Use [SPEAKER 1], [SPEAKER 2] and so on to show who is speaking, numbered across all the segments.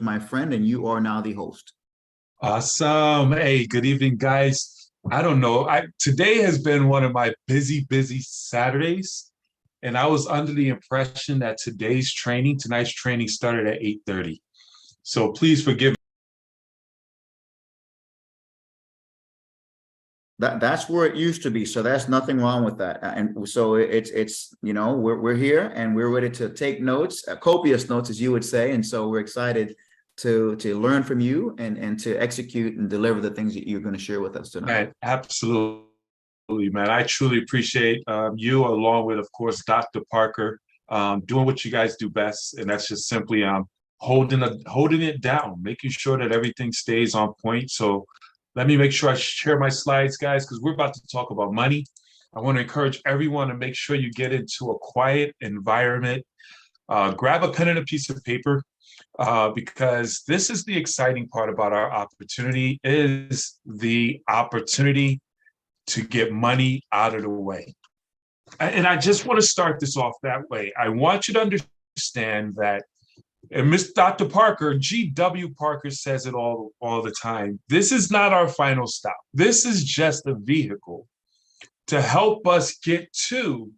[SPEAKER 1] my friend, and you are now the host.
[SPEAKER 2] Awesome. Hey, good evening, guys. I don't know. Today has been one of my busy Saturdays, and I was under the impression that tonight's training started at 8:30. So please forgive me.
[SPEAKER 1] That's where it used to be, so there's nothing wrong with that. And so it's we're here and we're ready to take notes, copious notes, as you would say. And so we're excited to learn from you and to execute and deliver the things that you're going to share with us tonight.
[SPEAKER 2] Man, absolutely, man. I truly appreciate you, along with, of course, Dr. Parker, doing what you guys do best, and that's just simply holding it down, making sure that everything stays on point. So let me make sure I share my slides, guys, because we're about to talk about money. I want to encourage everyone to make sure you get into a quiet environment. Grab a pen and a piece of paper, because this is the exciting part about our opportunity, is the opportunity to get money out of the way. And I just want to start this off that way. I want you to understand that, and Miss Dr. Parker, G.W. Parker, says it all the time. This is not our final stop. This is just a vehicle to help us get to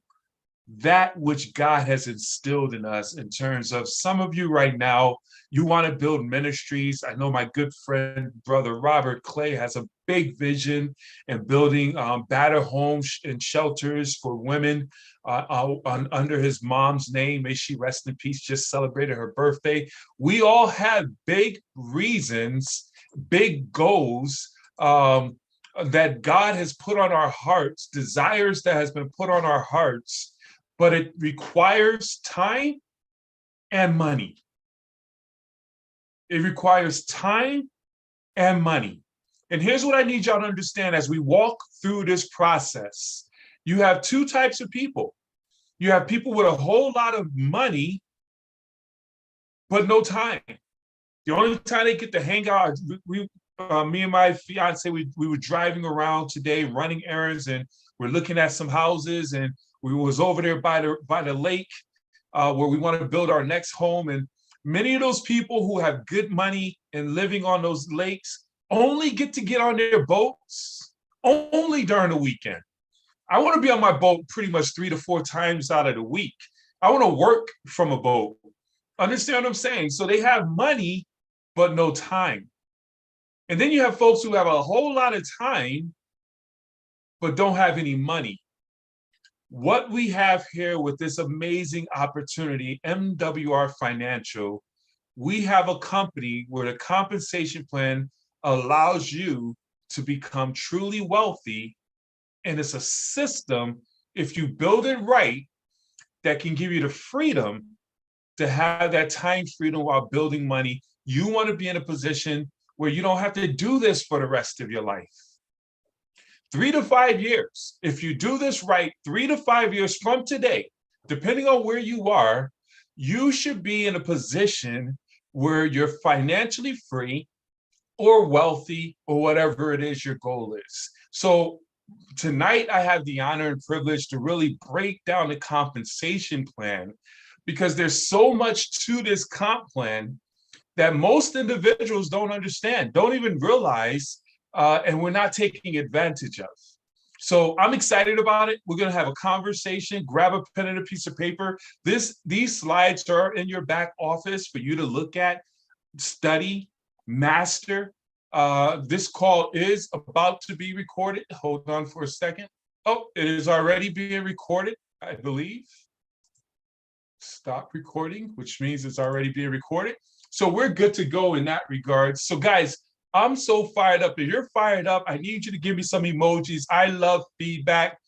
[SPEAKER 2] that which God has instilled in us. In terms of some of you right now, you want to build ministries. I know my good friend, brother Robert Clay, has a big vision in building battered homes and shelters for women under his mom's name. May she rest in peace. Just celebrated her birthday. We all have big reasons, big goals that God has put on our hearts, desires that has been put on our hearts, but it requires time and money. It requires time and money. And here's what I need y'all to understand as we walk through this process. You have two types of people. You have people with a whole lot of money, but no time. The only time they get to hang out, me and my fiance, we were driving around today, running errands, and we're looking at some houses, and we was over there by the lake where we want to build our next home. And many of those people who have good money and living on those lakes only get on their boats only during the weekend. I want to be on my boat pretty much 3 to 4 times out of the week. I want to work from a boat. Understand what I'm saying? So they have money, but no time. And then you have folks who have a whole lot of time, but don't have any money. What we have here with this amazing opportunity, MWR Financial, we have a company where the compensation plan allows you to become truly wealthy. And it's a system, if you build it right, that can give you the freedom to have that time freedom while building money. You want to be in a position where you don't have to do this for the rest of your life. 3 to 5 years. If you do this right, 3 to 5 years from today, depending on where you are, you should be in a position where you're financially free or wealthy or whatever it is your goal is. So tonight, I have the honor and privilege to really break down the compensation plan, because there's so much to this comp plan that most individuals don't understand, don't even realize, and we're not taking advantage of. So I'm excited about it. We're going to have a conversation. Grab a pen and a piece of paper. These slides are in your back office for you to look at, study, master. This call is about to be recorded. Hold on for a second. Oh, it is already being recorded, I believe. Stop recording, which means it's already being recorded. So we're good to go in that regard. So guys, I'm so fired up. If you're fired up, I need you to give me some emojis. I love feedback.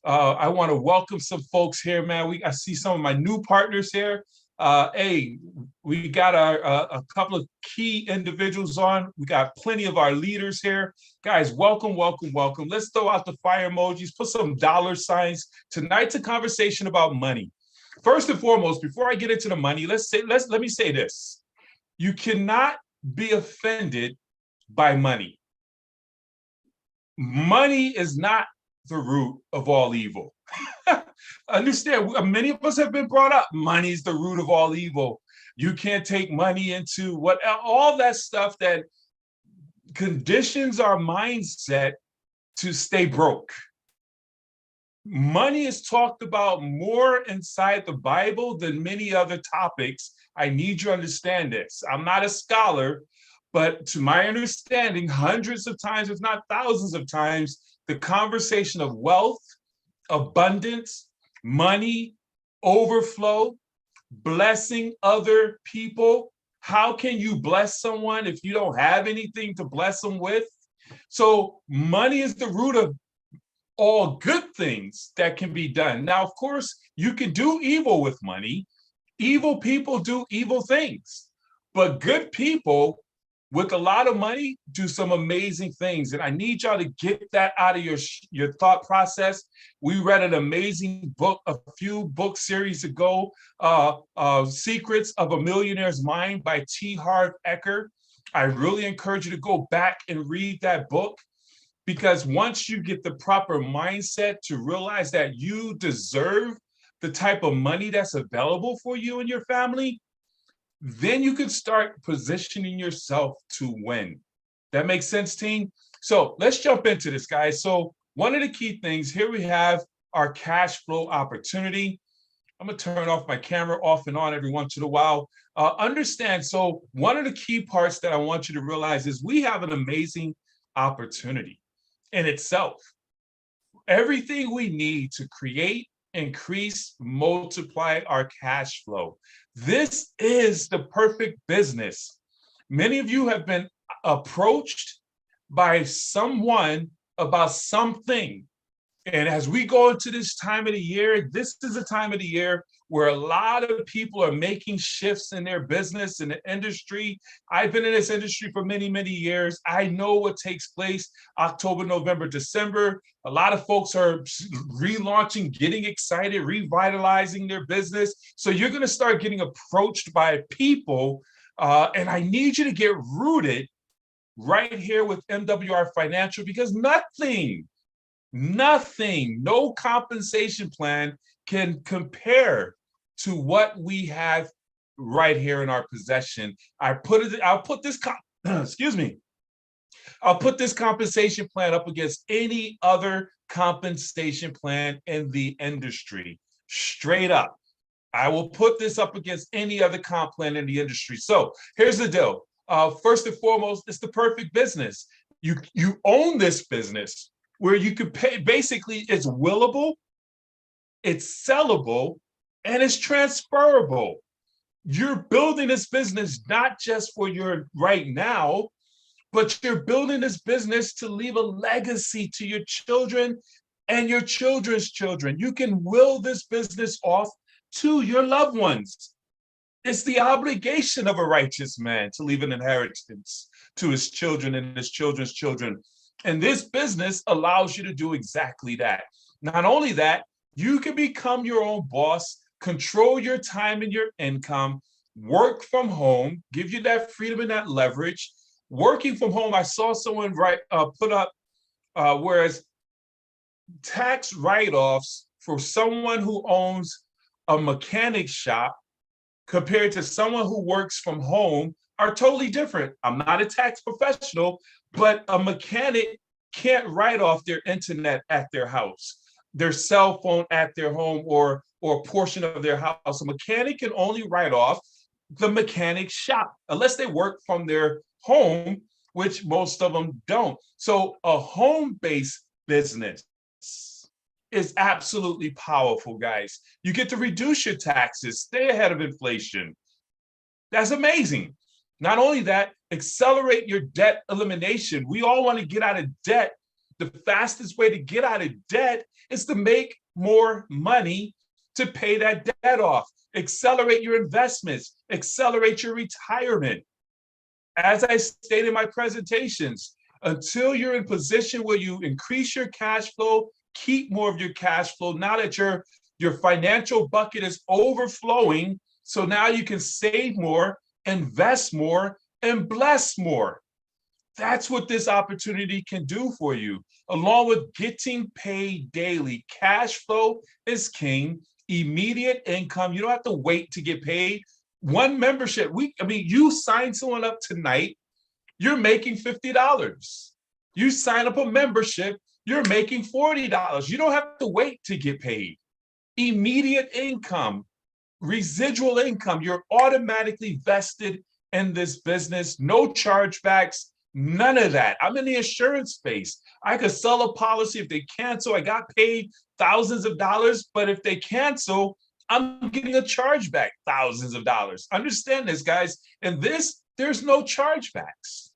[SPEAKER 2] I want to welcome some folks here, man. I see some of my new partners here. Hey, we got a couple of key individuals on. We got plenty of our leaders here. Guys, welcome. Let's throw out the fire emojis, put some dollar signs. Tonight's a conversation about money. First and foremost, before I get into the money, let me say this. You cannot be offended by money. Money is not the root of all evil. Understand, many of us have been brought up, money is the root of all evil. You can't take money into what, all that stuff that conditions our mindset to stay broke. Money is talked about more inside the Bible than many other topics. I need you to understand this. I'm not a scholar, but to my understanding, hundreds of times, if not thousands of times, the conversation of wealth, abundance, money, overflow, blessing other people. How can you bless someone if you don't have anything to bless them with? So money is the root of all good things that can be done. Now, of course, you can do evil with money. Evil people do evil things, but good people with a lot of money do some amazing things. And I need y'all to get that out of your thought process. We read an amazing book a few book series ago, Secrets of a Millionaire's Mind by T. Harv Eker. I really encourage you to go back and read that book, because once you get the proper mindset to realize that you deserve the type of money that's available for you and your family, then you can start positioning yourself to win. That makes sense, team? So let's jump into this, guys. So one of the key things here, we have our cash flow opportunity. I'm gonna turn off my camera off and on every once in a while. Understand, so one of the key parts that I want you to realize is we have an amazing opportunity in itself. Everything we need to create, increase, multiply our cash flow. This is the perfect business. Many of you have been approached by someone about something. And as we go into this time of the year, this is a time of the year where a lot of people are making shifts in their business, in the industry. I've been in this industry for many, many years. I know what takes place October, November, December. A lot of folks are relaunching, getting excited, revitalizing their business. So you're going to start getting approached by people. And I need you to get rooted right here with MWR Financial, because nothing, no compensation plan can compare to what we have right here in our possession. I'll put this compensation plan up against any other compensation plan in the industry. Straight up. I will put this up against any other comp plan in the industry. So here's the deal. First and foremost, it's the perfect business. You own this business where you could pay. Basically, it's willable, it's sellable, and it's transferable. You're building this business not just for your right now, but you're building this business to leave a legacy to your children and your children's children. You can will this business off to your loved ones. It's the obligation of a righteous man to leave an inheritance to his children and his children's children. And this business allows you to do exactly that. Not only that, you can become your own boss, control your time and your income, work from home, give you that freedom and that leverage. Working from home, I saw someone put up, whereas tax write-offs for someone who owns a mechanic shop compared to someone who works from home are totally different. I'm not a tax professional, but a mechanic can't write off their internet at their house, their cell phone at their home, or a portion of their house. A mechanic can only write off the mechanic shop unless they work from their home, which most of them don't. So a home-based business is absolutely powerful, guys. You get to reduce your taxes, stay ahead of inflation. That's amazing. Not only that, accelerate your debt elimination. We all want to get out of debt. The fastest way to get out of debt is to make more money to pay that debt off. Accelerate your investments, accelerate your retirement. As I stated in my presentations, until you're in position where you increase your cash flow, keep more of your cash flow, now that your financial bucket is overflowing, so now you can save more, invest more, and bless more. That's what this opportunity can do for you, along with getting paid daily. Cash flow is king, immediate income. You don't have to wait to get paid. One membership. You sign someone up tonight, you're making $50. You sign up a membership, you're making $40. You don't have to wait to get paid. Immediate income, residual income, you're automatically vested in this business. No chargebacks, none of that. I'm in the insurance space. I could sell a policy. If they cancel, I got paid thousands of dollars, but if they cancel, I'm getting a chargeback, thousands of dollars. Understand this, guys. And this, there's no chargebacks.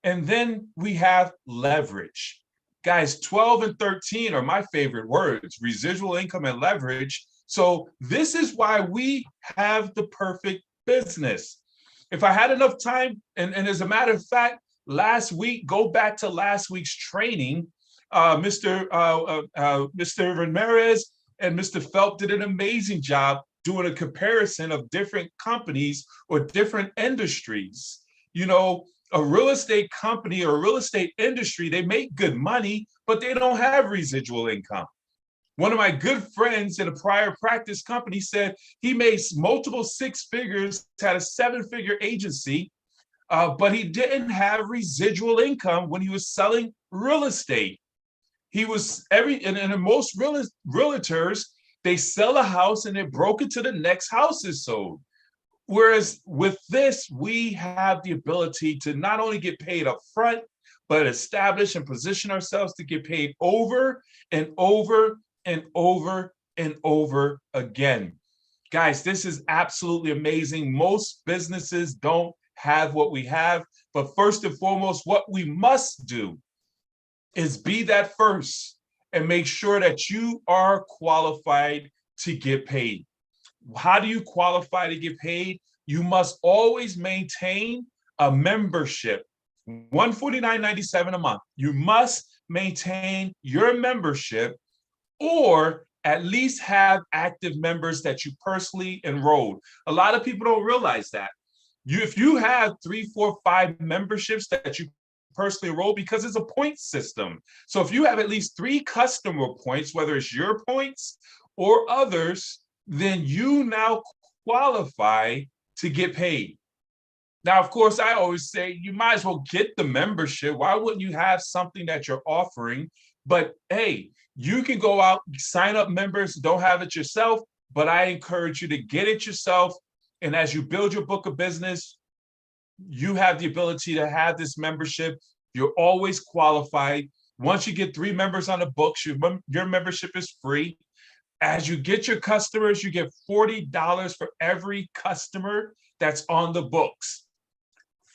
[SPEAKER 2] And then we have leverage. Guys, 12 and 13 are my favorite words, residual income and leverage. So this is why we have the perfect business. If I had enough time, and as a matter of fact, last week, go back to last week's training, Mr. Ramirez and Mr. Phelps did an amazing job doing a comparison of different companies or different industries. You know, a real estate company or a real estate industry, they make good money, but they don't have residual income. One of my good friends in a prior practice company said he made multiple six figures, had a 7-figure agency, but he didn't have residual income when he was selling real estate. He was and most realtors, they sell a house and they're broken to the next house is sold. Whereas with this, we have the ability to not only get paid up front, but establish and position ourselves to get paid over and over and over and over again. Guys, this is absolutely amazing. Most businesses don't have what we have, but first and foremost, what we must do is be that first and make sure that you are qualified to get paid. How do you qualify to get paid? You must always maintain a membership, $149.97 a month. You must maintain your membership or at least have active members that you personally enrolled. A lot of people don't realize that. If you have 3, 4, 5 memberships that you personally enroll, because it's a point system. So if you have at least 3 customer points, whether it's your points or others, then you now qualify to get paid. Now, of course, I always say you might as well get the membership. Why wouldn't you have something that you're offering? But hey, you can go out, sign up members, don't have it yourself, but I encourage you to get it yourself. And as you build your book of business, you have the ability to have this membership. You're always qualified. Once you get 3 members on the books, your membership is free. As you get your customers, you get $40 for every customer that's on the books.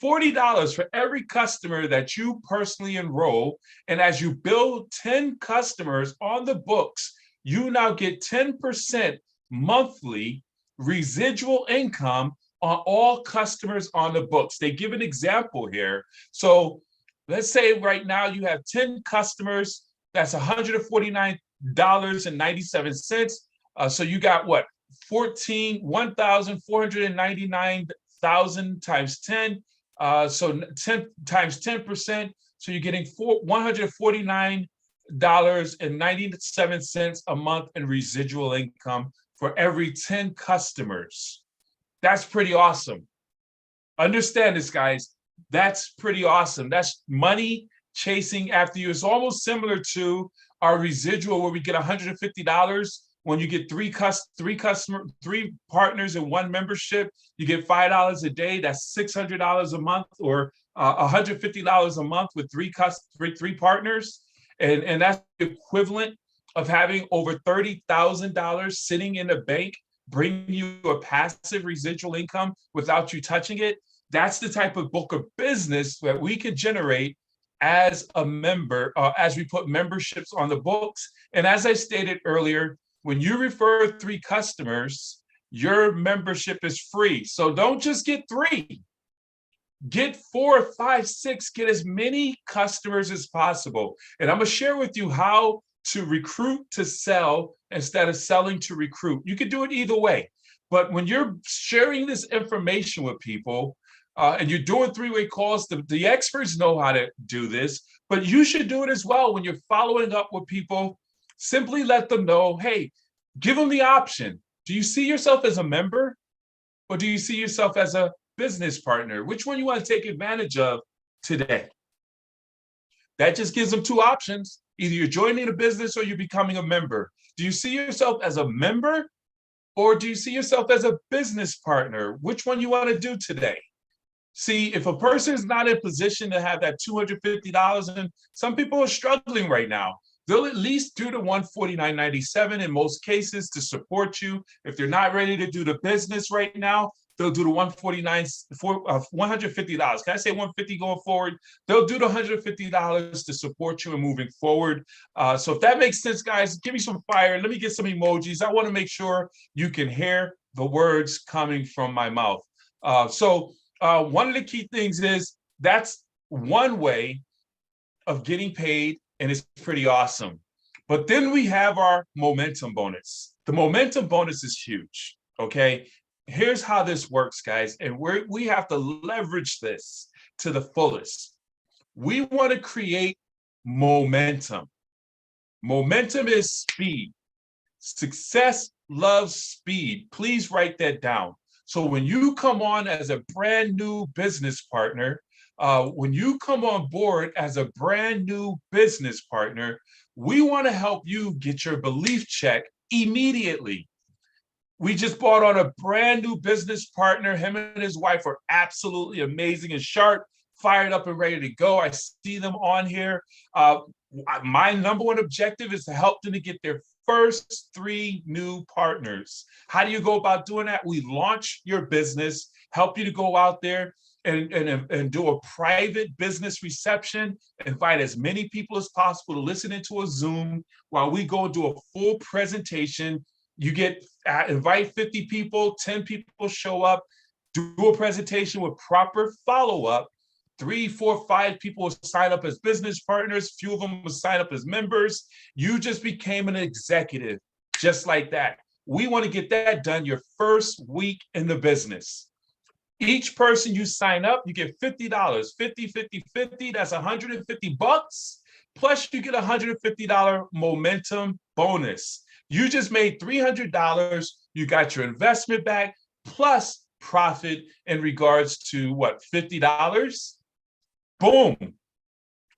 [SPEAKER 2] $40 for every customer that you personally enroll. And as you build 10 customers on the books, you now get 10% monthly residual income on all customers on the books. They give an example here. So let's say right now you have 10 customers, that's $149.97. So you got what? 1,499,000 times 10. So 10 times 10%. So you're getting $149.97 a month in residual income for every 10 customers. That's pretty awesome. Understand this, guys. That's pretty awesome. That's money chasing after you. It's almost similar to our residual where we get $150 when you get three partners in one membership. You get $5 a day. That's $600 a month, or $150 a month with three partners, and that's the equivalent of having over $30,000 sitting in the bank, bringing you a passive residual income without you touching it. That's the type of book of business that we can generate as a member, as we put memberships on the books. And as I stated earlier, when you refer 3 customers, your membership is free. So don't just get 3. Get 4, 5, 6, get as many customers as possible. And I'm going to share with you how to recruit to sell instead of selling to recruit. You can do it either way. But when you're sharing this information with people, and you're doing 3-way calls, the experts know how to do this, but you should do it as well. When you're following up with people, simply let them know, hey, give them the option. Do you see yourself as a member? or do you see yourself as a business partner? Which one you want to take advantage of today? That just gives them two options. Either you're joining a business or you're becoming a member. Do you see yourself as a member, or do you see yourself as a business partner? Which one you want to do today? See, if a person is not in position to have that $250, and some people are struggling right now, they'll at least do the $149.97 in most cases to support you. If they're not ready to do the business right now, they'll do the $150. Can I say 150 going forward? They'll do the $150 to support you in moving forward. So if that makes sense, guys, give me some fire. Let me get some emojis. I want to make sure you can hear the words coming from my mouth. One of the key things is that's one way of getting paid, and it's pretty awesome. But then we have our momentum bonus. The momentum bonus is huge, okay? Here's how this works, guys, and we have to leverage this to the fullest. We want to create momentum. Momentum is speed. Success loves speed. Please write that down. So when you come on as a brand new business partner, when you come on board as a brand new business partner, we want to help you get your belief check immediately. We just brought on a brand new business partner. Him and his wife are absolutely amazing and sharp, fired up and ready to go. I see them on here. My number one objective is to help them to get their first 3 new partners. How do you go about doing that? We launch your business, help you to go out there and do a private business reception, invite as many people as possible to listen into a Zoom while we go do a full presentation. You get invite 50 people, 10 people show up, do a presentation with proper follow-up. 3, 4, 5 people will sign up as business partners. Few of them will sign up as members. You just became an executive, just like that. We want to get that done your first week in the business. Each person you sign up, you get $50, 50, 50, 50. That's $150. Plus you get a $150 momentum bonus. You just made $300. You got your investment back plus profit in regards to what, $50? Boom.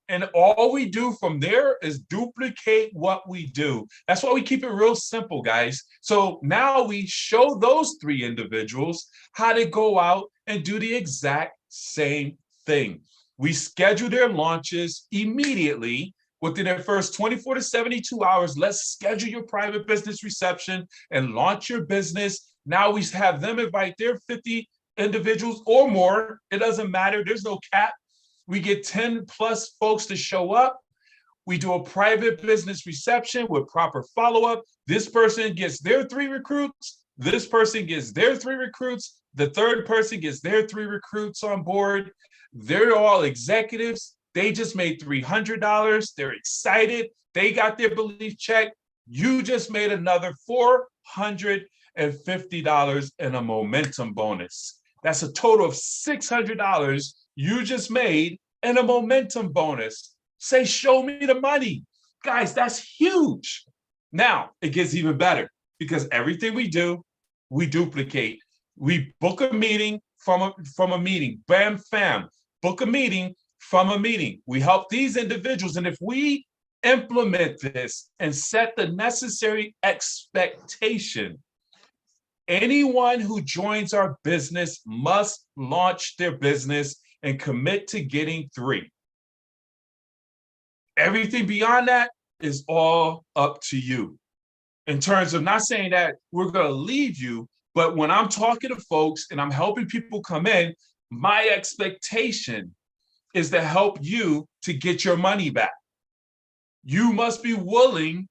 [SPEAKER 2] And all we do from there is duplicate what we do. That's why we keep it real simple, guys. So now we show those 3 individuals how to go out and do the exact same thing. We schedule their launches immediately within their first 24 to 72 hours. Let's schedule your private business reception and launch your business. Now we have them invite their 50 individuals or more. It doesn't matter. There's no cap. We get 10 plus folks to show up. We do a private business reception with proper follow-up. This person gets their 3 recruits. This person gets their 3 recruits. The third person gets their 3 recruits on board. They're all executives. They just made $300. They're excited. They got their belief check. You just made another $450 in a momentum bonus. That's a total of $600 you just made in a momentum bonus. Say, show me the money. Guys, that's huge. Now, it gets even better because everything we do, we duplicate. We book a meeting from a meeting. Bam, fam. Book a meeting from a meeting. We help these individuals. And if we implement this and set the necessary expectation, anyone who joins our business must launch their business and commit to getting 3. Everything beyond that is all up to you. In terms of not saying that we're going to leave you, but when I'm talking to folks and I'm helping people come in, my expectation is to help you to get your money back. You must be willing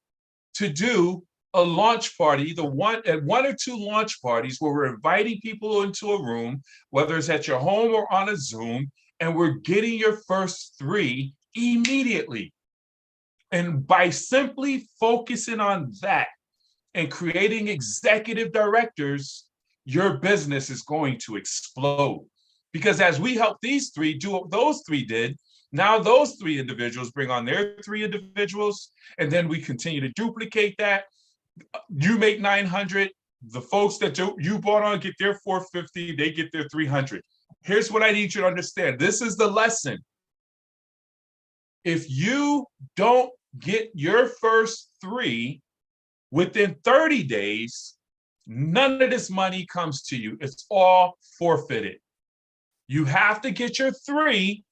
[SPEAKER 2] to do a launch party, either one or 2 launch parties where we're inviting people into a room, whether it's at your home or on a Zoom, and we're getting your first 3 immediately. And by simply focusing on that and creating executive directors, your business is going to explode. Because as we help these 3 do what those 3 did, now those 3 individuals bring on their 3 individuals, and then we continue to duplicate that. You make 900, The folks that you brought on get their 450, they get their 300. Here's what I need you to understand. This is the lesson. If you don't get your first 3 within 30 days, none of this money comes to you. It's all forfeited. You have to get your 3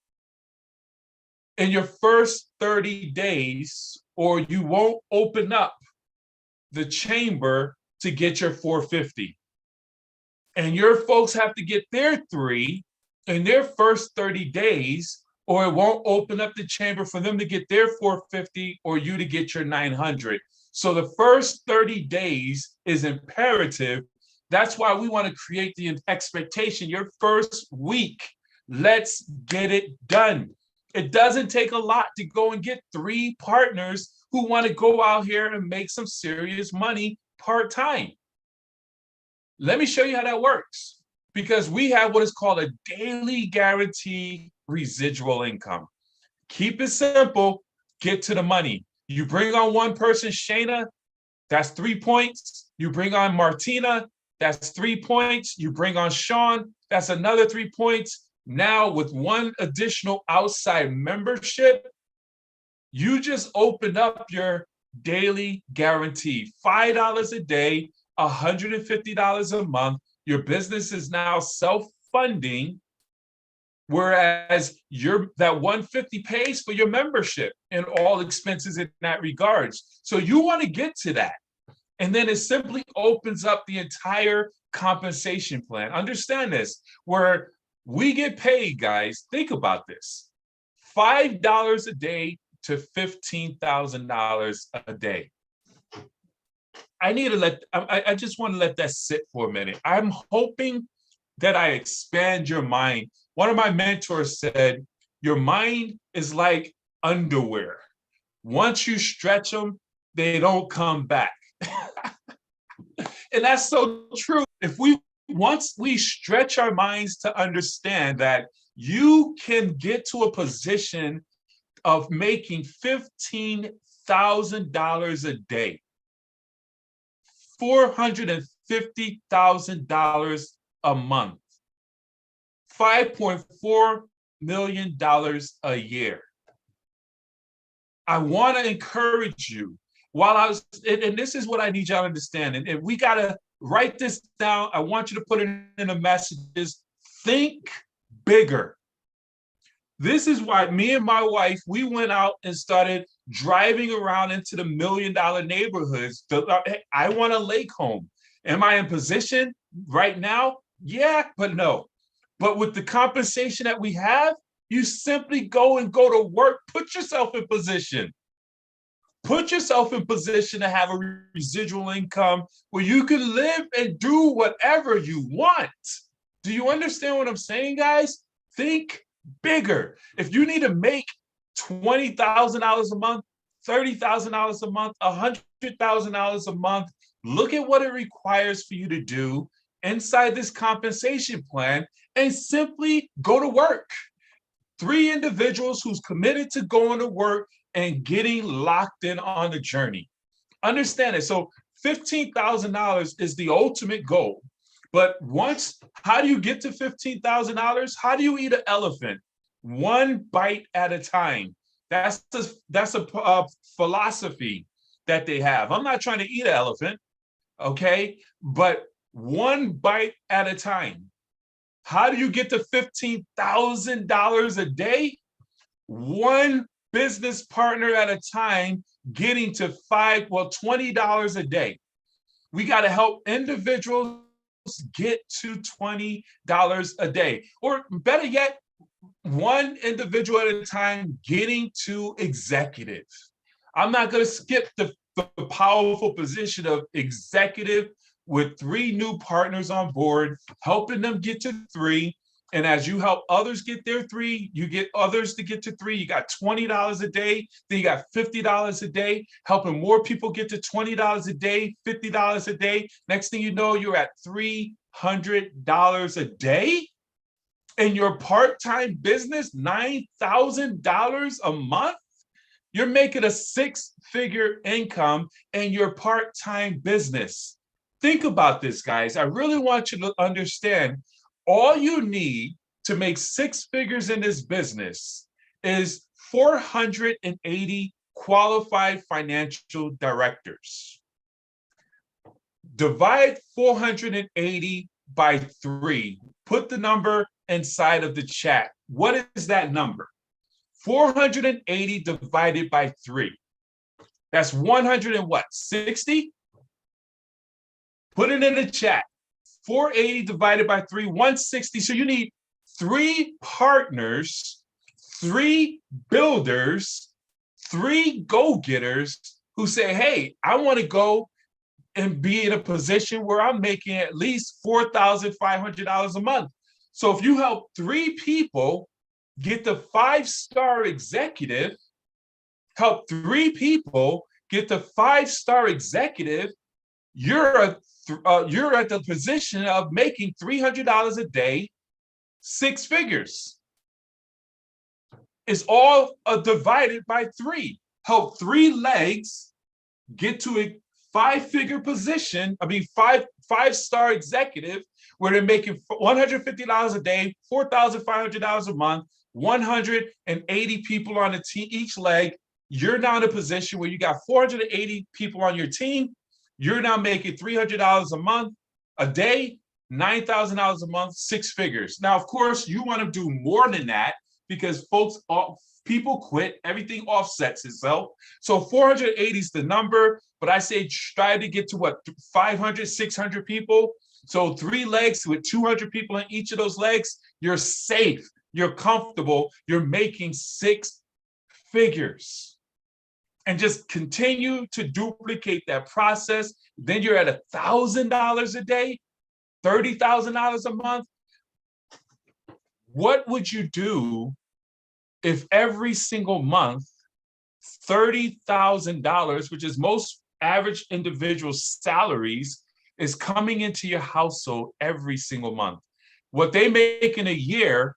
[SPEAKER 2] in your first 30 days, or you won't open up the chamber to get your 450. And your folks have to get their 3 in their first 30 days, or it won't open up the chamber for them to get their 450 or you to get your 900. So the first 30 days is imperative. That's why we want to create the expectation. Your first week, let's get it done. It doesn't take a lot to go and get 3 partners who want to go out here and make some serious money part-time. Let me show you how that works, because we have what is called a daily guarantee residual income. Keep it simple, get to the money. You bring on one person, Shayna, that's 3 points. You bring on Martina, that's 3 points. You bring on Sean, that's another 3 points. Now with one additional outside membership, you just opened up your daily guarantee, $5 a day, $150 a month. Your business is now self-funding, whereas that 150 pays for your membership and all expenses in that regards. So you want to get to that. And then it simply opens up the entire compensation plan. Understand this, where we get paid, guys, think about this, $5 a day to $15,000 a day. I just want to let that sit for a minute. I'm hoping that I expand your mind. One of my mentors said, your mind is like underwear. Once you stretch them, they don't come back. And that's so true. Once we stretch our minds to understand that you can get to a position of making $15,000 a day, $450,000 a month, $5.4 million a year. I want to encourage you and this is what I need y'all to understand. And we got to write this down. I want you to put it in the messages. Think bigger. This is why me and my wife, we went out and started driving around into the $1 million neighborhoods. I want a lake home. Am I in position right now? Yeah, but no. But with the compensation that we have, you simply go to work. Put yourself in position. Put yourself in position to have a residual income where you can live and do whatever you want. Do you understand what I'm saying, guys? Think bigger. If you need to make $20,000 a month, $30,000 a month, $100,000 a month, look at what it requires for you to do inside this compensation plan and simply go to work. 3 individuals who's committed to going to work and getting locked in on the journey. Understand it. So $15,000 is the ultimate goal. But how do you get to $15,000? How do you eat an elephant? One bite at a time. That's a philosophy that they have. I'm not trying to eat an elephant, okay? But one bite at a time. How do you get to $15,000 a day? One business partner at a time, getting to $20 a day. We got to help individuals get to $20 a day, or better yet, one individual at a time getting to executive. I'm not going to skip the powerful position of executive with 3 new partners on board, helping them get to 3. And as you help others get their 3, you get others to get to 3. You got $20 a day, then you got $50 a day, helping more people get to $20 a day, $50 a day. Next thing you know, you're at $300 a day. In your part-time business, $9,000 a month. You're making a 6-figure income in your part-time business. think about this, guys. I really want you to understand all you need to make six figures in this business is 480 qualified financial directors. Divide 480 by 3. Put the number inside of the chat. What is that number? 480 divided by 3. That's 100 and what? 60? Put it in the chat. 480 divided by 3, 160. So you need 3 partners, 3 builders, 3 go-getters who say, hey, I want to go and be in a position where I'm making at least $4,500 a month. So if you help 3 people get the 5-star executive, help 3 people get the 5-star executive, you're at the position of making $300 a day, 6 figures. It's all divided by 3. Help 3 legs get to a 5-figure position. I mean, 5-star executive where they're making $150 a day, $4,500 a month, 180 people on the team, each leg. You're now in a position where you got 480 people on your team. You're now making $300 a month, a day, $9,000 a month, 6 figures. Now, of course, you want to do more than that because people quit, everything offsets itself. So 480 is the number, but I say try to get to what, 500, 600 people. So 3 legs with 200 people in each of those legs, you're safe, you're comfortable, you're making 6 figures. And just continue to duplicate that process. Then you're at $1,000 a day, $30,000 a month. What would you do if every single month, $30,000, which is most average individual salaries, is coming into your household every single month? What they make in a year,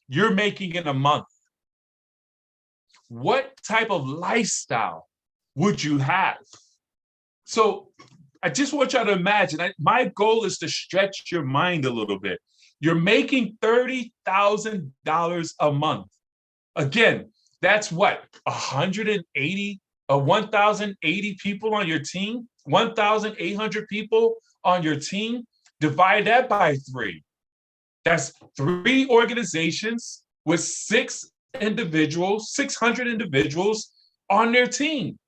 [SPEAKER 2] you're making in a month. What type of lifestyle would you have? So I just want y'all to imagine, my goal is to stretch your mind a little bit. You're making $30,000 a month. Again, that's what, 1,080 people on your team, 1,800 people on your team. Divide that by 3. That's 3 organizations with 600 individuals on their team.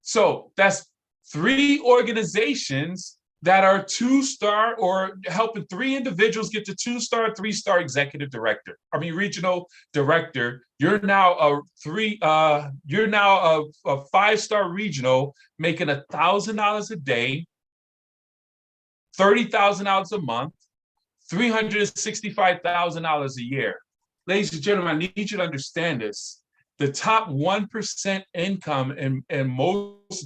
[SPEAKER 2] So that's 3 organizations that are 2-star or helping 3 individuals get to 2-star, 3-star executive director. I mean, regional director. You're now a 5-star regional making $1,000 a day, $30,000 a month, $365,000 a year. Ladies and gentlemen, I need you to understand this. The top 1% income in most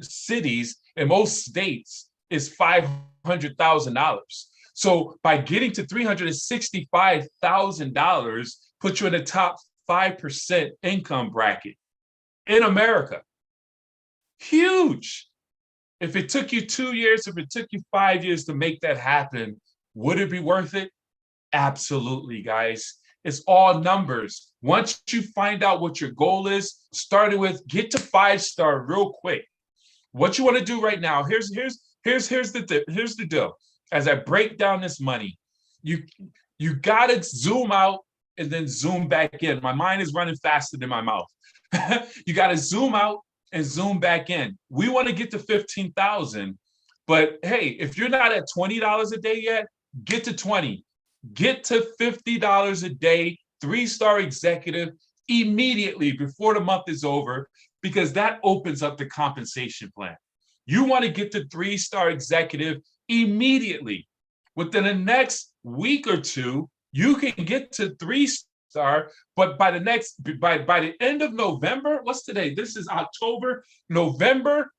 [SPEAKER 2] cities, in most states, is $500,000. So by getting to $365,000, puts you in the top 5% income bracket in America. Huge. If it took you 2 years, if it took you 5 years to make that happen, would it be worth it? Absolutely, guys. It's all numbers. Once you find out what your goal is, starting with get to 5-star real quick. What you want to do right now, here's the deal. As I break down this money, you gotta zoom out and then zoom back in. My mind is running faster than my mouth. You gotta zoom out and zoom back in. We want to get to 15,000, but hey, if you're not at $20 a day yet, get to 20. Get to $50 a day, 3-star executive immediately before the month is over, because that opens up the compensation plan. You want to get to 3-star executive immediately. Within the next week or 2, you can get to 3-star, but by the end of November, what's today? This is October, November.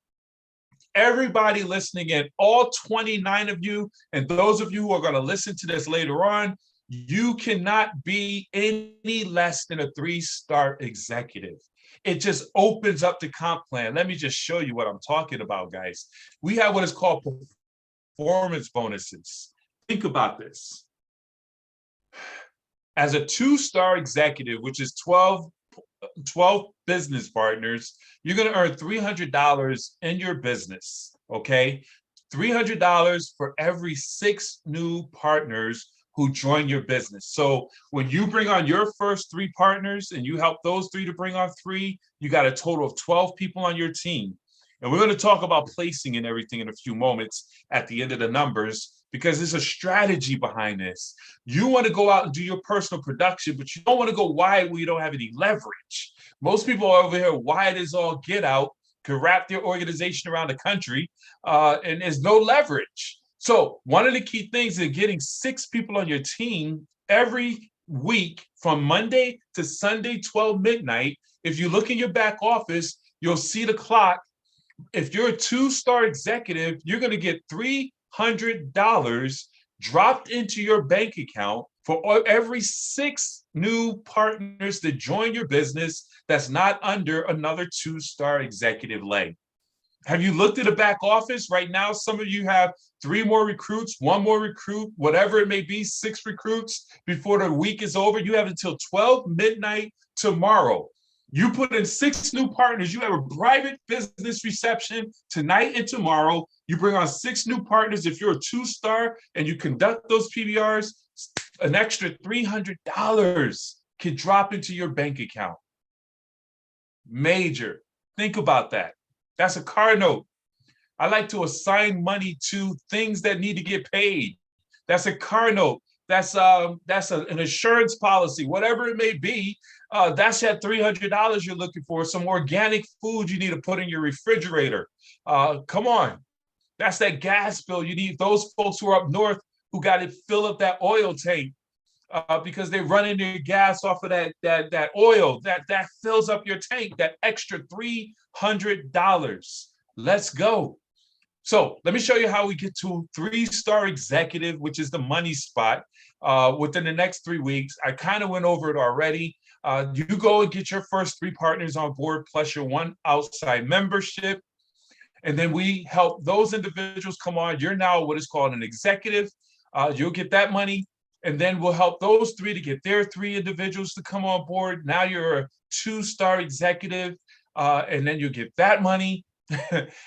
[SPEAKER 2] Everybody listening in, all 29 of you, and those of you who are going to listen to this later on, you cannot be any less than a 3-star executive. It just opens up the comp plan. Let me just show you what I'm talking about, guys. We have what is called performance bonuses. Think about this. As a 2-star executive, which is 12 business partners, you're going to earn $300 in your business, okay? $300 for every 6 new partners who join your business. So when you bring on your first 3 partners and you help those 3 to bring on 3, you got a total of 12 people on your team. And we're going to talk about placing and everything in a few moments at the end of the numbers, because there's a strategy behind this. You want to go out and do your personal production, but you don't want to go wide where you don't have any leverage. Most people are over here wide as all get out, can wrap their organization around the country, and there's no leverage. So one of the key things is getting 6 people on your team every week from Monday to Sunday, 12 midnight. If you look in your back office, you'll see the clock. If you're a 2-star executive, you're going to get $300 dropped into your bank account for every 6 new partners that join your business that's not under another 2-star executive leg. Have you looked at the back office? Right now, some of you have 3 more recruits, 1 more recruit, whatever it may be, 6 recruits before the week is over. You have until 12 midnight tomorrow. You put in 6 new partners. You have a private business reception tonight and tomorrow. You bring on 6 new partners. If you're a 2-star and you conduct those PBRs, an extra $300 can drop into your bank account. Major. Think about that. That's a car note. I like to assign money to things that need to get paid. That's a car note. That's an insurance policy, whatever it may be. That's that $300 you're looking for. Some organic food you need to put in your refrigerator. Come on. That's that gas bill. You need those folks who are up north who got to fill up that oil tank because they're running their gas off of that oil. That fills up your tank, that extra $300. Let's go. So let me show you how we get to 3-star executive, which is the money spot, within the next 3 weeks. I kind of went over it already. You go and get your first 3 partners on board, plus your 1 outside membership. And then we help those individuals come on. You're now what is called an executive. You'll get that money. And then we'll help those 3 to get their 3 individuals to come on board. Now you're a 2-star executive. And then you get that money.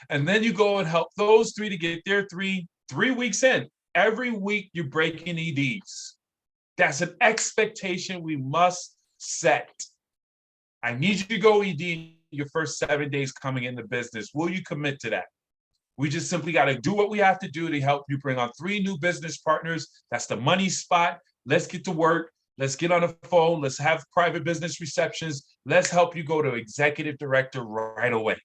[SPEAKER 2] And then you go and help those 3 to get their 3 weeks in. Every week you're breaking EDs. That's an expectation we must set. I need you to go ED your first 7 days coming into business. Will you commit to that? We just simply got to do what we have to do to help you bring on 3 new business partners. That's the money spot. Let's get to work. Let's get on the phone. Let's have private business receptions. Let's help you go to executive director right away.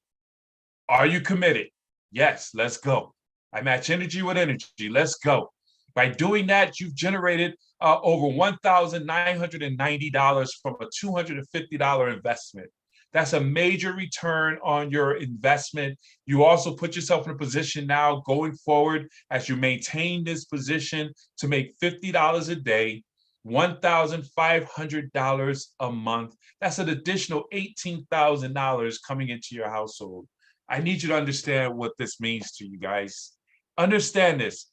[SPEAKER 2] Are you committed? Yes, let's go. I match energy with energy. Let's go. By doing that, you've generated over $1,990 from a $250 investment. That's a major return on your investment. You also put yourself in a position now going forward as you maintain this position to make $50 a day, $1,500 a month. That's an additional $18,000 coming into your household. I need you to understand what this means to you guys. Understand this.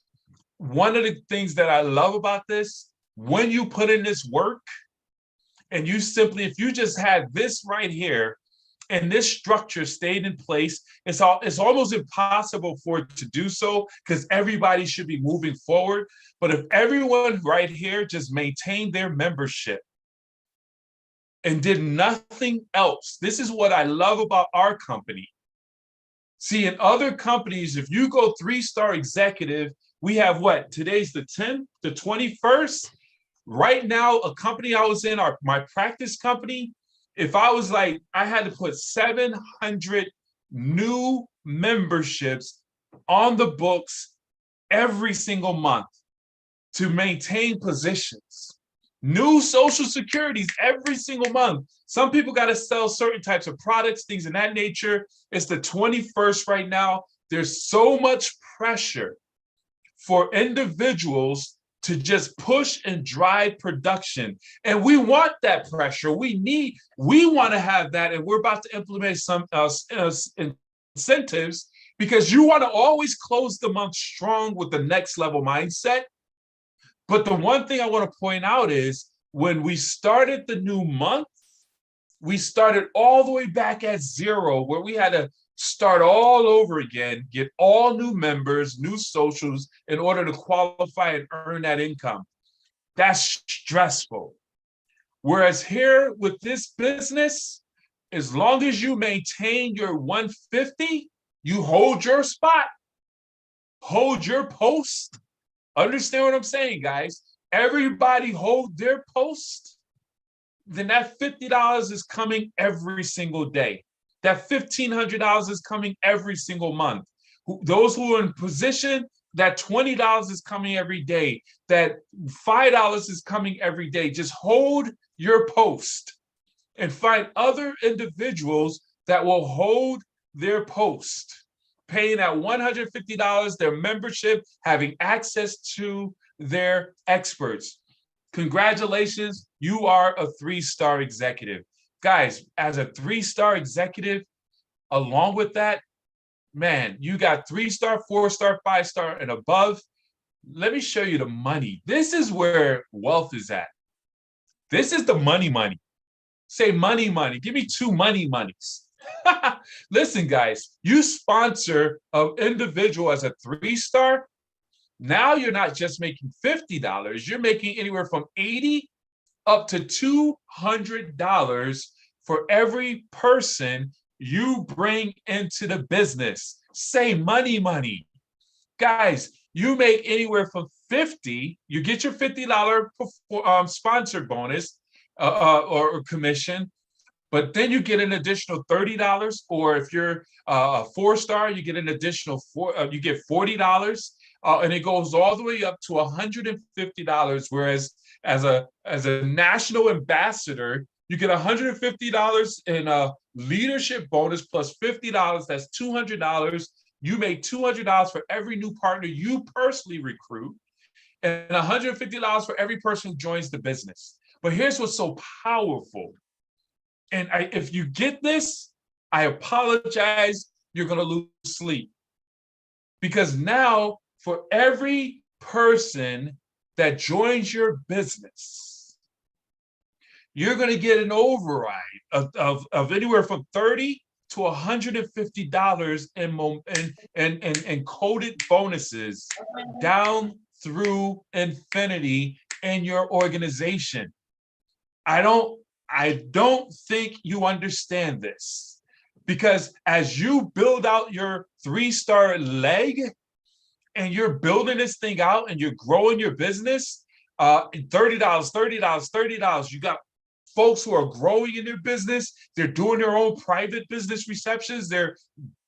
[SPEAKER 2] One of the things that I love about this, when you put in this work, and you simply, if you just had this right here, and this structure stayed in place, it's almost impossible for it to do so because everybody should be moving forward. But if everyone right here just maintained their membership and did nothing else, this is what I love about our company. See, in other companies, if you go 3-star executive, we have what? Today's the 10th, the 21st. Right now, a company I was in, my practice company, if I was like, I had to put 700 new memberships on the books every single month to maintain positions. New social securities every single month. Some people got to sell certain types of products, things of that nature. It's the 21st right now. There's so much pressure for individuals to just push and drive production. And we want that pressure. We want to have that. And we're about to implement some incentives because you want to always close the month strong with the next level mindset. But the one thing I want to point out is when we started the new month, we started all the way back at zero, where we had to start all over again, get all new members, new socials in order to qualify and earn that income. That's stressful. Whereas here with this business, as long as you maintain your 150, you hold your spot, hold your post. Understand what I'm saying, guys? Everybody hold their post, then that $50 is coming every single day. That $1,500 is coming every single month. Those who are in position, that $20 is coming every day. That $5 is coming every day. Just hold your post and find other individuals that will hold their post, paying at $150, their membership, having access to their experts. Congratulations, you are a 3-star executive. Guys, as a 3-star executive, along with that, man, you got 3-star, 4-star, 5-star, and above. Let me show you the money. This is where wealth is at. This is the money. Say money. Give me 2 monies. Listen, guys, you sponsor an individual as a 3-star. Now you're not just making $50, you're making anywhere from $80 up to $200 for every person you bring into the business. Say money. Guys, you make anywhere from $50, you get your $50 sponsor bonus or commission, but then you get an additional $30, or if you're a 4-star, you get an additional you get $40. And it goes all the way up to $150. Whereas as a national ambassador, you get $150 in a leadership bonus plus $50. That's $200. You make $200 for every new partner you personally recruit, and $150 for every person who joins the business. But here's what's so powerful. And if you get this, I apologize, you're going to lose sleep. Because now, for every person that joins your business, you're going to get an override of anywhere from $30 to $150 in coded bonuses down through infinity in your organization. I don't think you understand this, because as you build out your 3-star leg, and you're building this thing out and you're growing your business, $30. You got folks who are growing in their business. They're doing their own private business receptions. They're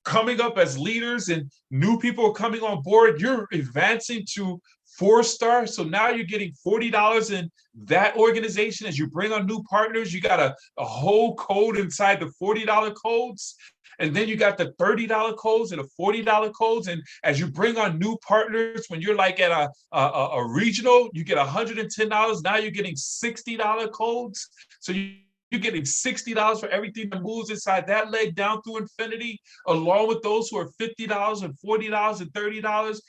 [SPEAKER 2] coming up as leaders, and new people are coming on board. You're advancing to 4-star. So now you're getting $40 in that organization. As you bring on new partners, you got a whole code inside the $40 codes. And then you got the $30 codes and the $40 codes. And as you bring on new partners, when you're like at a regional, you get $110. Now you're getting $60 codes. So you're getting $60 for everything that moves inside that leg down through infinity, along with those who are $50 and $40 and $30.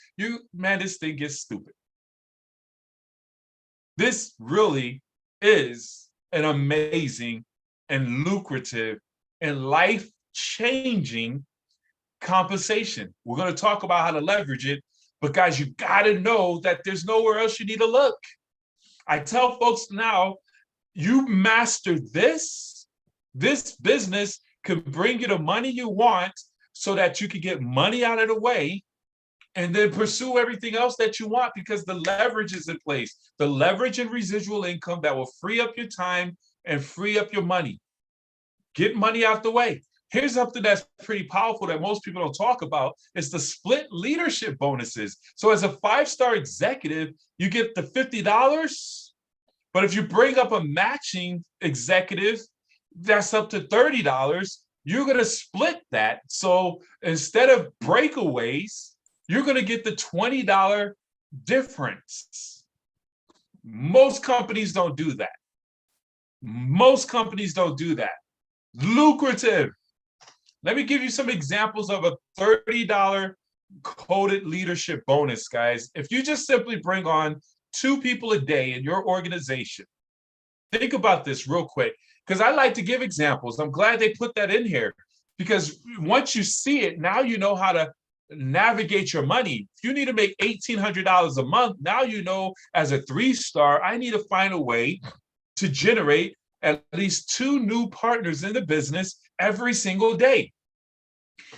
[SPEAKER 2] Man, this thing gets stupid. This really is an amazing and lucrative and life-changing compensation. We're going to talk about how to leverage it, but guys, you got to know that there's nowhere else you need to look. I tell folks now, you master this business can bring you the money you want so that you can get money out of the way and then pursue everything else that you want, because the leverage is in place. The leverage and residual income that will free up your time and free up your money. Get money out the way. Here's something that's pretty powerful that most people don't talk about. It's the split leadership bonuses. So as a 5-star executive, you get the $50, but if you bring up a matching executive, that's up to $30. You're going to split that. So instead of breakaways, you're going to get the $20 difference. Most companies don't do that. Lucrative. Let me give you some examples of a $30 coded leadership bonus, guys. If you just simply bring on 2 people a day in your organization, think about this real quick, because I like to give examples. I'm glad they put that in here, because once you see it, now you know how to navigate your money. If you need to make $1,800 a month, now you know as a 3-star, I need to find a way to generate at least 2 new partners in the business every single day.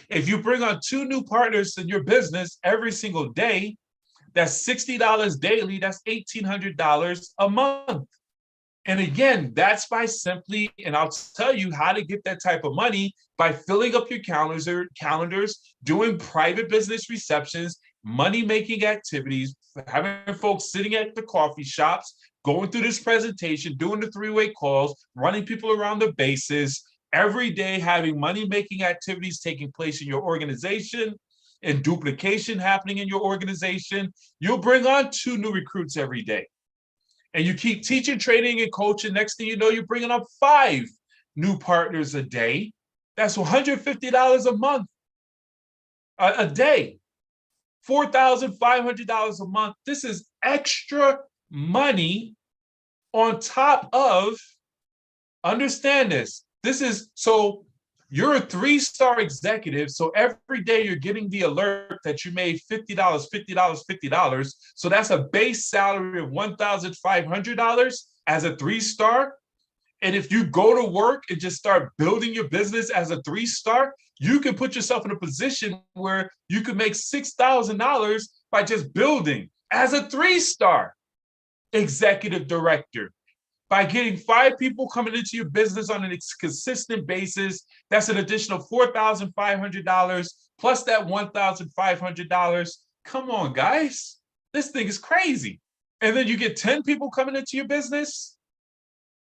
[SPEAKER 2] If you bring on 2 new partners in your business every single day, that's $60 daily, that's $1,800 a month. And again, that's by simply, and I'll tell you how to get that type of money by filling up your calendars, doing private business receptions, money-making activities, having folks sitting at the coffee shops, going through this presentation, doing the 3-way calls, running people around the bases, every day having money-making activities taking place in your organization and duplication happening in your organization. You'll bring on 2 new recruits every day. And you keep teaching, training, and coaching. Next thing you know, you're bringing up 5 new partners a day. That's $150 a month, a day, $4,500 a month. This is extra money on top of, understand this. This is, so you're a 3-star executive. So every day you're getting the alert that you made $50, $50, $50. So that's a base salary of $1,500 as a 3-star. And if you go to work and just start building your business as a 3-star, you can put yourself in a position where you can make $6,000 by just building as a 3-star executive director. By getting 5 people coming into your business on a consistent basis, that's an additional $4,500 plus that $1,500. Come on, guys. This thing is crazy. And then you get 10 people coming into your business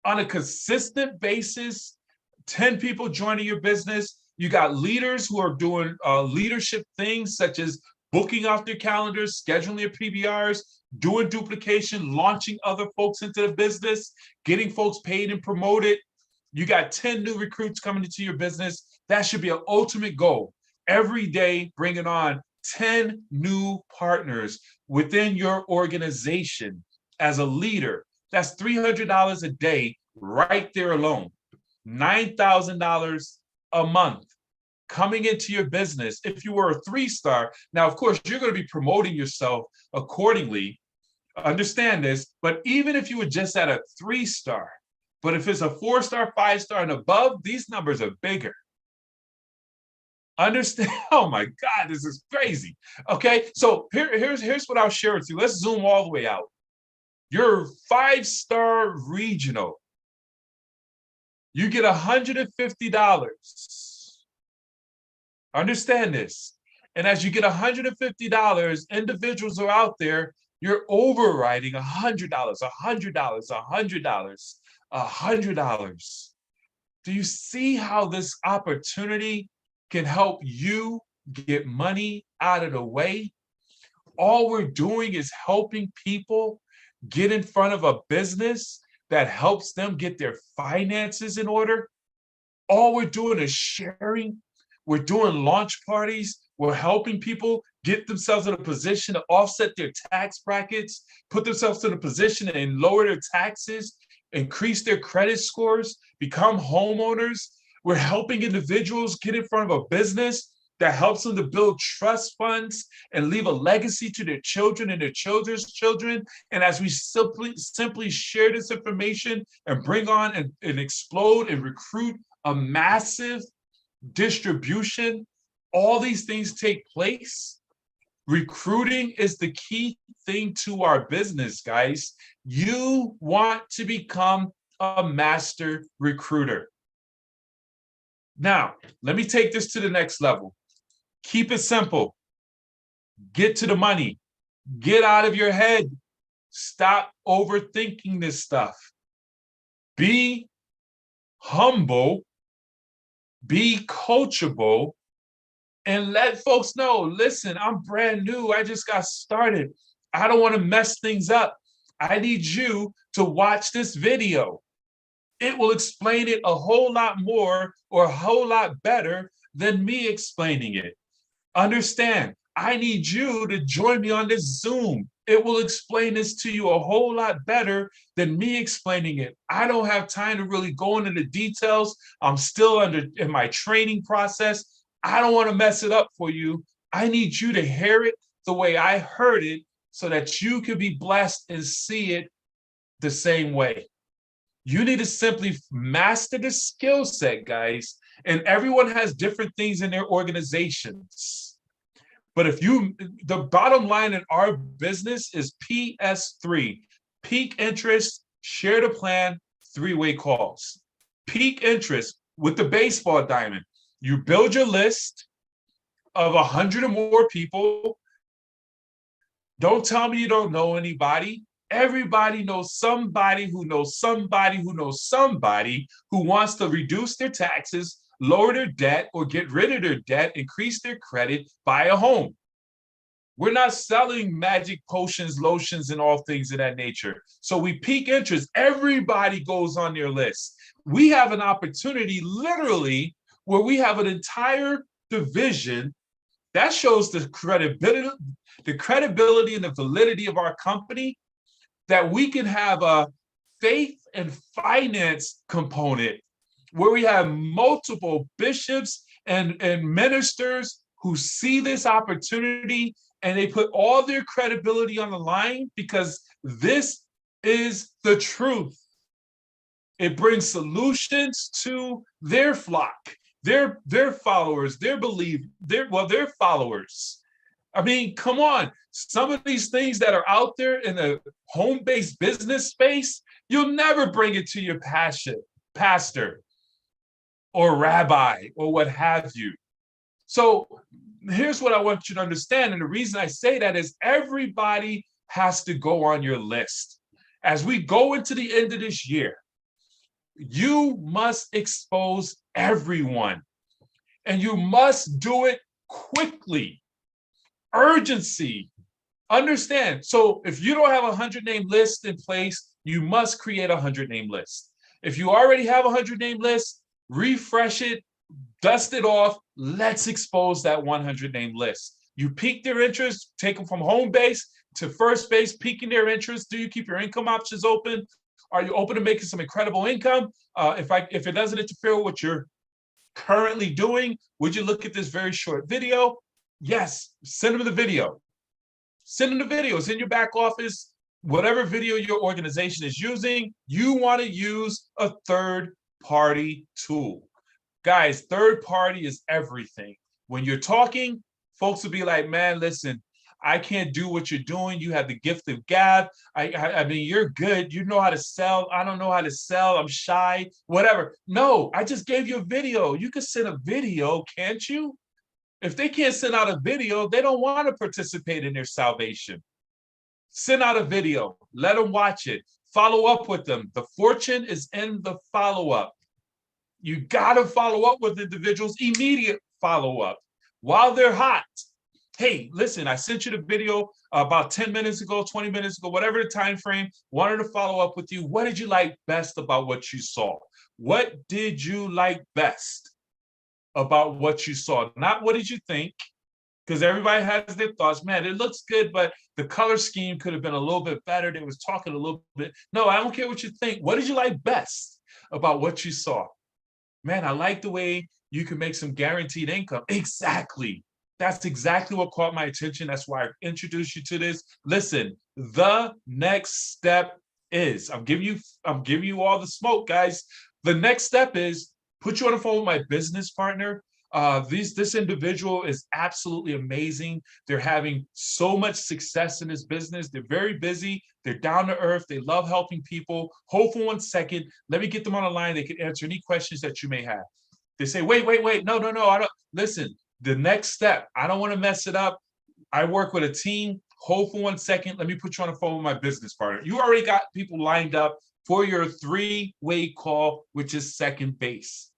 [SPEAKER 2] on a consistent basis, 10 people joining your business. You got leaders who are doing leadership things such as booking off their calendars, scheduling their PBRs, doing duplication, launching other folks into the business, getting folks paid and promoted. You got 10 new recruits coming into your business. That should be an ultimate goal. Every day, bringing on 10 new partners within your organization as a leader. That's $300 a day right there alone. $9,000 a month coming into your business. If you were a 3-star, now, of course, you're going to be promoting yourself accordingly. Understand this, but even if you were just at a 3-star, but if it's a 4-star, 5-star and above, these numbers are bigger. Understand? Oh my God, this is crazy. Okay, so here's what I'll share with you. Let's zoom all the way out. You're 5-star regional. You get $150. Understand this. And as you get $150, individuals are out there, you're overriding $100, $100, $100, $100. Do you see how this opportunity can help you get money out of the way? All we're doing is helping people get in front of a business that helps them get their finances in order. All we're doing is sharing. We're doing launch parties. We're helping people get themselves in a position to offset their tax brackets, put themselves in a position and lower their taxes, increase their credit scores, become homeowners. We're helping individuals get in front of a business that helps them to build trust funds and leave a legacy to their children and their children's children. And as we simply share this information and bring on and explode and recruit a massive distribution, all these things take place. Recruiting is the key thing to our business, guys. You want to become a master recruiter. Now, let me take this to the next level. Keep it simple. Get to the money. Get out of your head. Stop overthinking this stuff. Be humble. Be coachable. And let folks know, listen, I'm brand new. I just got started. I don't want to mess things up. I need you to watch this video. It will explain it a whole lot more or a whole lot better than me explaining it. Understand, I need you to join me on this Zoom. It will explain this to you a whole lot better than me explaining it. I don't have time to really go into the details. I'm still in my training process. I don't want to mess it up for you. I need you to hear it the way I heard it so that you can be blessed and see it the same way. You need to simply master the skill set, guys. And everyone has different things in their organizations. But the bottom line in our business is PS3, peak interest, share the plan, three-way calls. Peak interest with the baseball diamond. You build your list of 100 or more people. Don't tell me you don't know anybody. Everybody knows somebody who knows somebody who knows somebody who wants to reduce their taxes, lower their debt, or get rid of their debt, increase their credit, buy a home. We're not selling magic potions, lotions, and all things of that nature. So we peak interest. Everybody goes on their list. We have an opportunity, literally, where we have an entire division that shows the credibility and the validity of our company, that we can have a faith and finance component where we have multiple bishops and ministers who see this opportunity and they put all their credibility on the line because this is the truth. It brings solutions to their flock, their followers, their followers. I mean, come on. Some of these things that are out there in the home-based business space, you'll never bring it to your pastor or rabbi or what have you. So here's what I want you to understand. And the reason I say that is everybody has to go on your list. As we go into the end of this year, you must expose everyone. And you must do it quickly. Urgency. Understand. So if you don't have a 100-name list in place, you must create a 100-name list. If you already have a 100-name list, refresh it, dust it off. Let's expose that 100-name list. You pique their interest, take them from home base to first base, piquing their interest. Do you keep your income options open? Are you open to making some incredible income? If it doesn't interfere with what you're currently doing, would you look at this very short video? Yes, send them the video. Send them the video. It's in your back office. Whatever video your organization is using, you want to use a third-party tool. Guys, third party is everything. When you're talking, folks will be like, man, listen, I can't do what you're doing. You have the gift of gab. I mean, you're good. You know how to sell. I don't know how to sell. I'm shy, whatever. No, I just gave you a video. You can send a video, can't you? If they can't send out a video, they don't want to participate in their salvation. Send out a video. Let them watch it. Follow up with them. The fortune is in the follow-up. You got to follow up with individuals, immediate follow-up while they're hot. Hey, listen, I sent you the video about 10 minutes ago, 20 minutes ago, whatever the time frame, wanted to follow up with you. What did you like best about what you saw? What did you like best about what you saw? Not what did you think, because everybody has their thoughts. Man, it looks good, but the color scheme could have been a little bit better. They was talking a little bit. No, I don't care what you think. What did you like best about what you saw? Man, I like the way you can make some guaranteed income. Exactly. That's exactly what caught my attention. That's why I introduced you to this. Listen, the next step is, I'm giving you all the smoke, guys. The next step is put you on the phone with my business partner. This individual is absolutely amazing. They're having so much success in this business. They're very busy. They're down to earth. They love helping people. Hold for 1 second. Let me get them on the line. They can answer any questions that you may have. They say, wait. No. I don't. Listen, the next step, I don't want to mess it up. I work with a team. Hold for 1 second. Let me put you on the phone with my business partner. You already got people lined up for your three-way call, which is second base.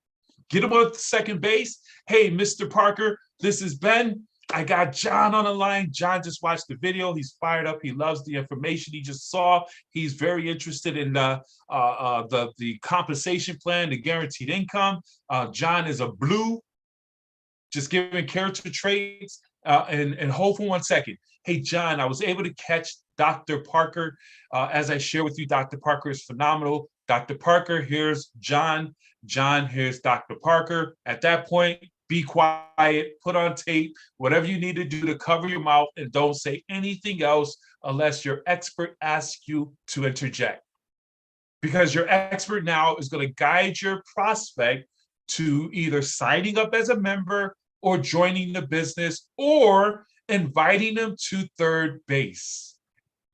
[SPEAKER 2] Get them on second base. Hey, Mr. Parker, this is Ben. I got John on the line. John just watched the video. He's fired up. He loves the information he just saw. He's very interested in the compensation plan, the guaranteed income. John is a blue just giving character traits. And hold for 1 second. Hey, John, I was able to catch Dr. Parker. As I share with you, Dr. Parker is phenomenal. Dr. Parker, here's John. John, here's Dr. Parker. At that point, be quiet, put on tape, whatever you need to do to cover your mouth, and don't say anything else unless your expert asks you to interject. Because your expert now is going to guide your prospect to either signing up as a member or joining the business or inviting them to third base.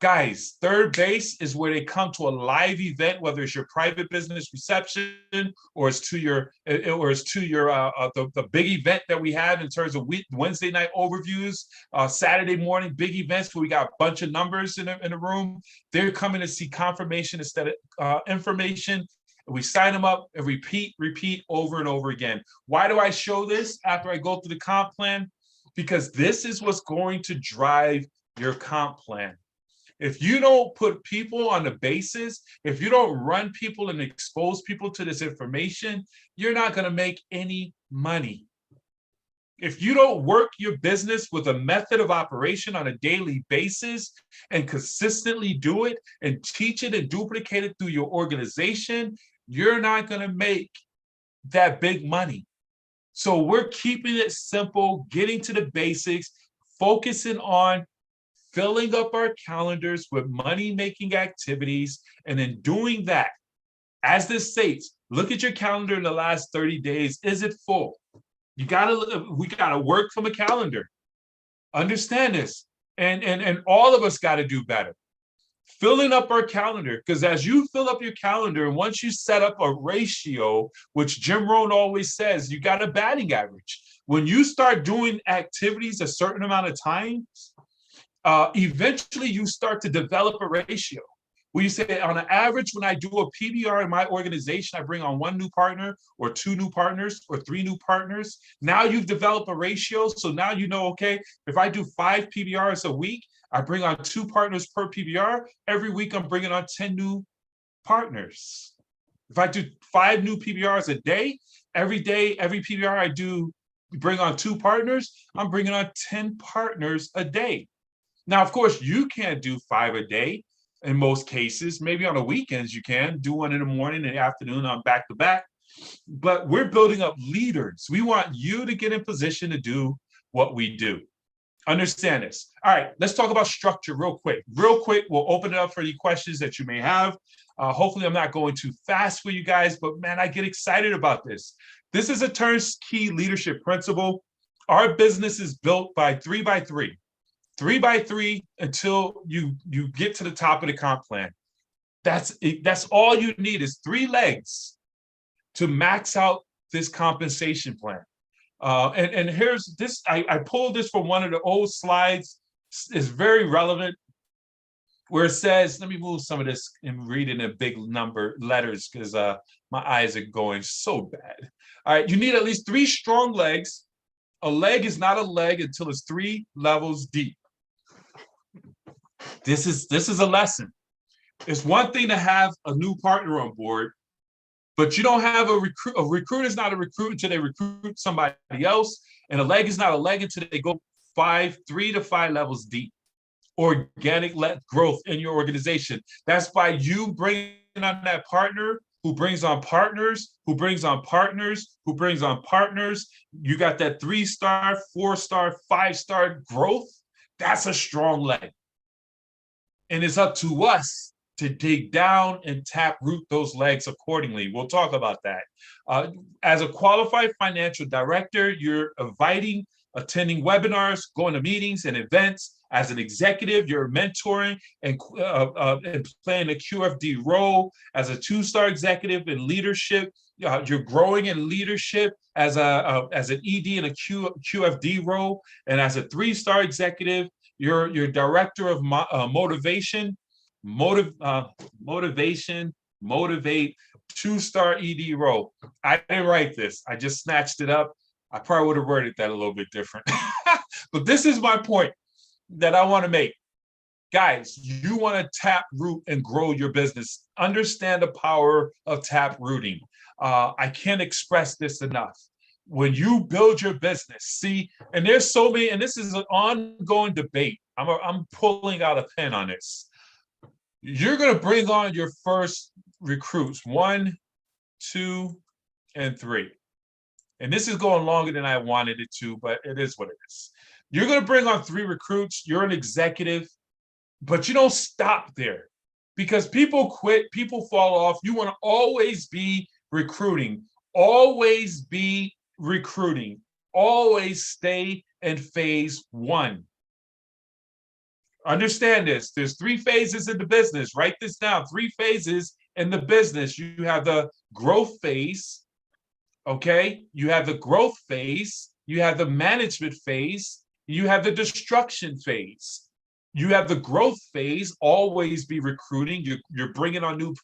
[SPEAKER 2] Guys, third base is where they come to a live event, whether it's your private business reception or it's to your the big event that we have in terms of Wednesday night overviews, Saturday morning big events where we got a bunch of numbers in the room. They're coming to see confirmation instead of information. We sign them up and repeat over and over again. Why do I show this after I go through the comp plan? Because this is what's going to drive your comp plan. If you don't put people on the basis, if you don't run people and expose people to this information, you're not going to make any money. If you don't work your business with a method of operation on a daily basis and consistently do it and teach it and duplicate it through your organization, you're not going to make that big money. So we're keeping it simple, getting to the basics, focusing on filling up our calendars with money-making activities, and in doing that, as this states, look at your calendar in the last 30 days. Is it full? We gotta work from a calendar. Understand this, and all of us got to do better. Filling up our calendar, because as you fill up your calendar, and once you set up a ratio, which Jim Rohn always says, you got a batting average. When you start doing activities a certain amount of times, eventually you start to develop a ratio. Where you say, on an average, when I do a PBR in my organization, I bring on 1 new partner or 2 new partners or 3 new partners. Now you've developed a ratio. So now you know, okay, if I do 5 PBRs a week, I bring on 2 partners per PBR. Every week I'm bringing on 10 new partners. If I do 5 new PBRs a day, every PBR I do bring on 2 partners, I'm bringing on 10 partners a day. Now, of course, you can't do 5 a day in most cases. Maybe on the weekends you can do 1 in the morning and the afternoon on back to back. But we're building up leaders. We want you to get in position to do what we do. Understand this. All right, let's talk about structure real quick. We'll open it up for any questions that you may have. Hopefully, I'm not going too fast for you guys, but man, I get excited about this. This is a turnkey leadership principle. Our business is built by 3 by 3. 3 by 3 until you get to the top of the comp plan. That's all you need is 3 legs to max out this compensation plan. And here's this, I pulled this from one of the old slides. It's very relevant, where it says, let me move some of this and read it in big number letters because my eyes are going so bad. All right, you need at least 3 strong legs. A leg is not a leg until it's 3 levels deep. This is a lesson. It's one thing to have a new partner on board, but you don't have a recruit. A recruit is not a recruit until they recruit somebody else, and a leg is not a leg until they go 3 to 5 levels deep. Organic growth in your organization. That's by you bringing on that partner who brings on partners, who brings on partners, who brings on partners. You got that 3-star, 4-star, 5-star growth. That's a strong leg. And it's up to us to dig down and tap root those legs accordingly. We'll talk about that. As a qualified financial director, you're inviting, attending webinars, going to meetings and events. As an executive, you're mentoring and playing a QFD role. As a 2-star executive in leadership, you're growing in leadership as an ED in a QFD role. And as a 3-star executive, you're director of motivate, 2-star ED role. I didn't write this. I just snatched it up. I probably would have worded that a little bit different. But this is my point that I want to make. Guys, you want to tap root and grow your business. Understand the power of tap rooting. I can't express this enough. when you build your business, see, and there's so many, and this is an ongoing debate. I'm pulling out a pen on this. You're going to bring on your first recruits, 1, 2, and 3. And this is going longer than I wanted it to, but it is what it is. You're going to bring on 3 recruits. You're an executive, but you don't stop there because people quit, people fall off. You want to always be recruiting, always be recruiting, always stay in phase 1. Understand this. There's 3 phases in the business. Write this down. 3 phases in the business. You have the growth phase. Okay. You have the growth phase. You have the management phase. You have the destruction phase. You have the growth phase. Always be recruiting. You're bringing on new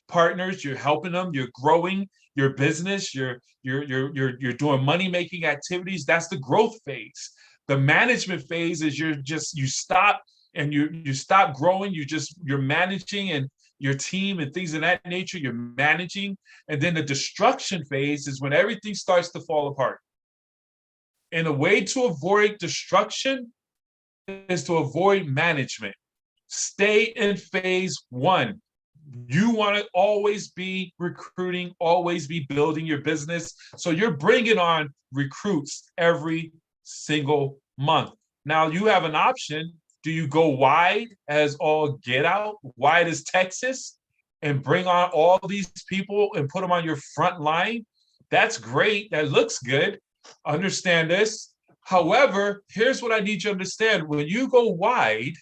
[SPEAKER 2] partners. You're helping them. You're growing your business. You're doing money making activities. That's the growth phase. The management phase is you stop and you stop growing. You're managing and your team and things of that nature. You're managing, and then the destruction phase is when everything starts to fall apart. And a way to avoid destruction is to avoid management. Stay in phase 1. You want to always be recruiting, always be building your business. So you're bringing on recruits every single month. Now you have an option. Do you go wide as all get out, wide as Texas, and bring on all these people and put them on your front line? That's great. That looks good. Understand this. However, here's what I need you to understand. When you go wide,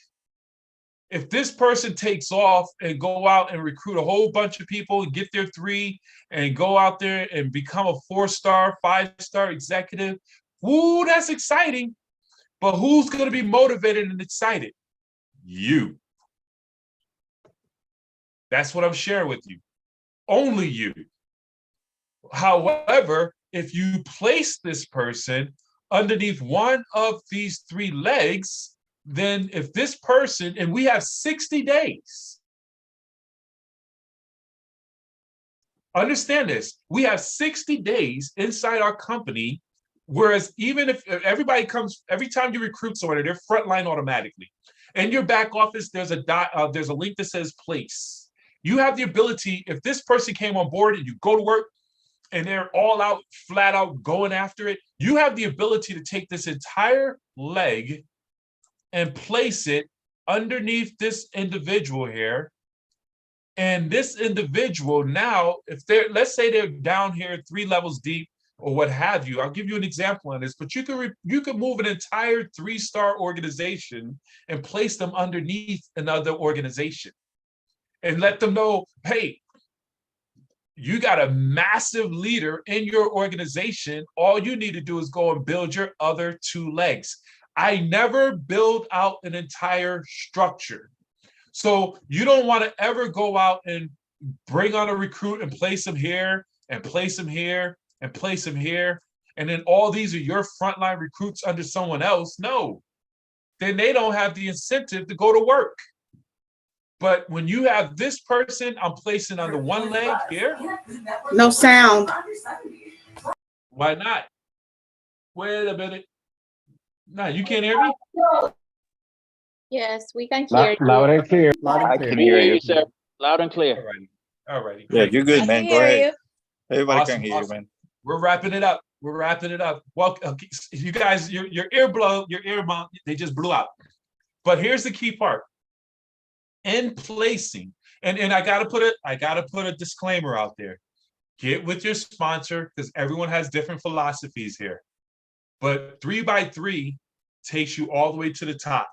[SPEAKER 2] if this person takes off and go out and recruit a whole bunch of people and get their 3 and go out there and become a 4-star, 5-star executive, woo, that's exciting. But who's going to be motivated and excited? You. That's what I'm sharing with you. Only you. However, if you place this person underneath one of these 3 legs, then if this person, and we have 60 days. Understand this. We have 60 days inside our company. Whereas even if everybody comes, every time you recruit someone, they're frontline automatically. In your back office, there's a link that says place. You have the ability, if this person came on board and you go to work and they're all out, flat out going after it, you have the ability to take this entire leg and place it underneath this individual here. And this individual now, if let's say they're down here 3 levels deep, or what have you. I'll give you an example on this, but you can move an entire 3-star organization and place them underneath another organization and let them know, hey, you got a massive leader in your organization. All you need to do is go and build your other 2 legs. I never build out an entire structure. So you don't want to ever go out and bring on a recruit and place them here and place them here and place them here, and then all these are your frontline recruits under someone else. No, then they don't have the incentive to go to work. But when you have this person, I'm placing under one leg here.
[SPEAKER 3] No sound.
[SPEAKER 2] Why not? Wait a minute. No, you can't hear me?
[SPEAKER 4] Yes, we can hear you.
[SPEAKER 5] Loud and clear.
[SPEAKER 1] Loud
[SPEAKER 6] I
[SPEAKER 1] and
[SPEAKER 6] can
[SPEAKER 1] clear.
[SPEAKER 6] hear you, sir. Loud and clear.
[SPEAKER 2] All righty.
[SPEAKER 6] Yeah, you're good, man. Go ahead. Everybody
[SPEAKER 2] Awesome,
[SPEAKER 6] can hear you,
[SPEAKER 2] awesome.
[SPEAKER 6] man.
[SPEAKER 2] We're wrapping it up. Well, you guys, your ear, they just blew out. But here's the key part. In placing, and I gotta put a disclaimer out there. Get with your sponsor because everyone has different philosophies here. But 3x3 takes you all the way to the top.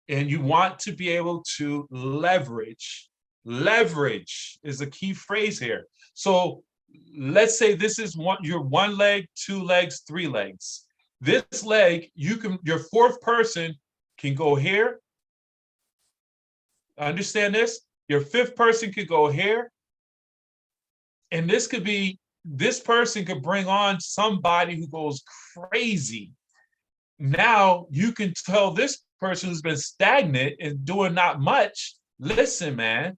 [SPEAKER 2] And you want to be able to leverage. Leverage is a key phrase here. So let's say this is your 1 leg, 2 legs, 3 legs. This leg, your 4th person can go here. Understand this? Your 5th person could go here. And this person could bring on somebody who goes crazy. Now you can tell this person who's been stagnant and doing not much, listen, man,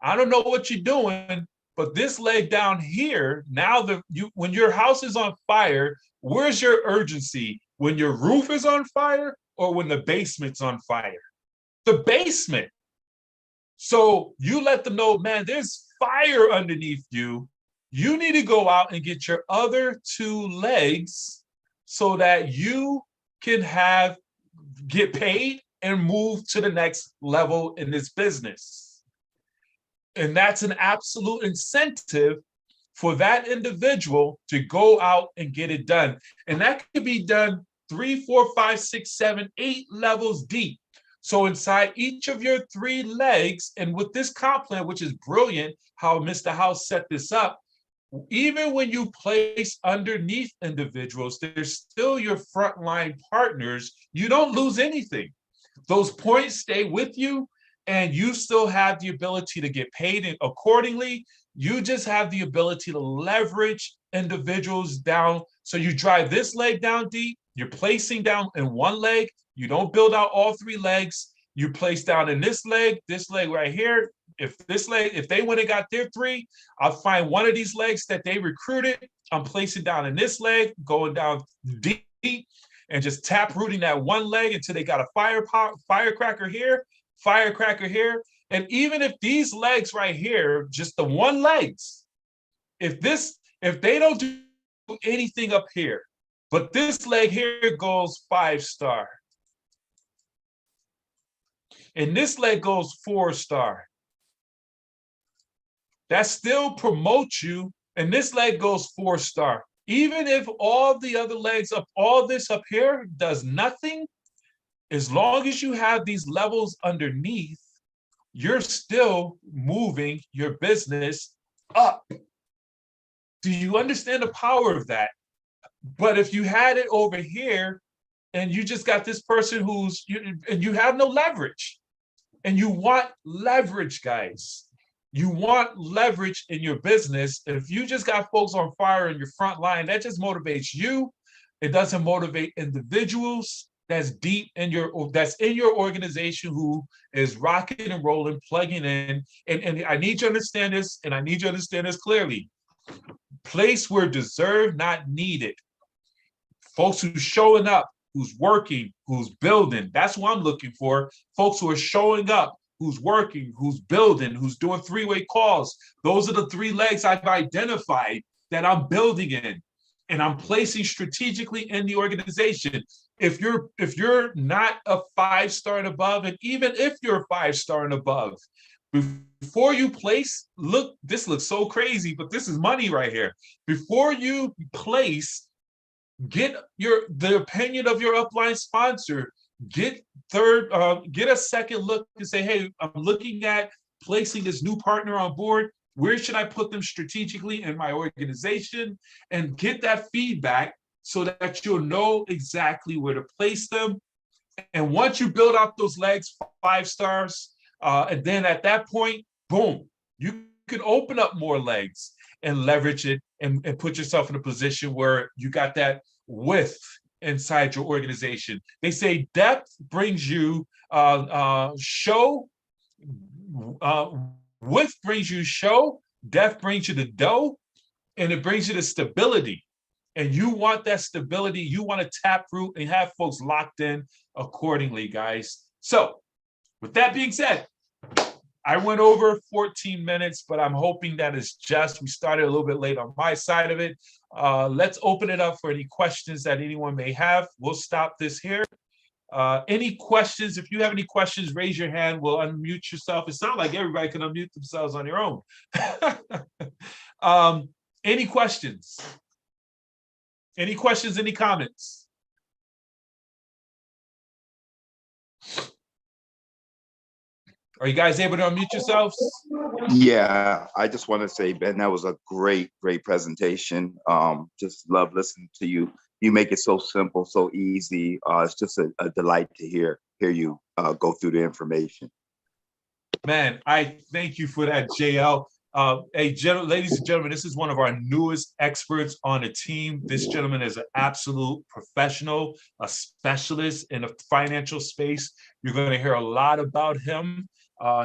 [SPEAKER 2] I don't know what you're doing, But this leg down here, now when your house is on fire, where's your urgency? When your roof is on fire or when the basement's on fire? The basement. So you let them know, man, there's fire underneath you. You need to go out and get your other two legs so that you can get paid and move to the next level in this business. And that's an absolute incentive for that individual to go out and get it done. And that could be done 3, 4, 5, 6, 7, 8 levels deep. So inside each of your 3 legs, and with this comp plan, which is brilliant, how Mr. House set this up, even when you place underneath individuals, they're still your frontline partners. You don't lose anything. Those points stay with you, and you still have the ability to get paid accordingly. You just have the ability to leverage individuals down. So you drive this leg down deep, you're placing down in one leg, you don't build out all 3 legs, you place down in this leg right here. If they went and got their 3, I'll find one of these legs that they recruited, I'm placing down in this leg, going down deep, and just tap rooting that one leg until they got a firecracker here, and even if these legs right here, just the one legs, if they don't do anything up here, but this leg here goes 5-star, and this leg goes 4-star, that still promotes you, and this leg goes 4-star. Even if all the other legs of all this up here does nothing, as long as you have these levels underneath, you're still moving your business up. Do you understand the power of that? But if you had it over here and you just got this person and you have no leverage, and you want leverage, guys. You want leverage in your business. If you just got folks on fire in your front line, that just motivates you. It doesn't motivate individuals that's in your organization who is rocking and rolling, plugging in. And I need you to understand this, and I need you to understand this clearly. Place where deserved, not needed. Folks who's showing up, who's working, who's building. That's what I'm looking for. Folks who are showing up, who's working, who's building, who's doing 3-way calls. Those are the 3 legs I've identified that I'm building in, and I'm placing strategically in the organization. If you're not a 5-star and above, and even if you're a 5-star and above, before you place, look, this looks so crazy, but this is money right here. Before you place, get the opinion of your upline sponsor. Get a second look and say, hey, I'm looking at placing this new partner on board. Where should I put them strategically in my organization? And get that feedback so that you'll know exactly where to place them. And once you build out those legs, 5 stars, and then at that point, boom, you can open up more legs and leverage it and put yourself in a position where you got that width inside your organization. They say depth brings you width brings you show, depth brings you the dough, and it brings you the stability. And you want that stability, you want to tap root and have folks locked in accordingly, guys. So with that being said, I went over 14 minutes, but I'm hoping that is just, we started a little bit late on my side of it. Let's open it up for any questions that anyone may have. We'll stop this here. Any questions? If you have any questions, raise your hand. We'll unmute yourself. It sounds like everybody can unmute themselves on your own. Any questions? Any questions, any comments? Are you guys able to unmute yourselves?
[SPEAKER 5] Yeah, I just want to say, Ben, that was a great presentation. Just love listening to you. You make it so simple, so easy. It's just a delight to hear you go through the information.
[SPEAKER 2] Man, I thank you for that, JL. Ladies and gentlemen, this is one of our newest experts on the team. This gentleman is an absolute professional, a specialist in the financial space. You're going to hear a lot about him.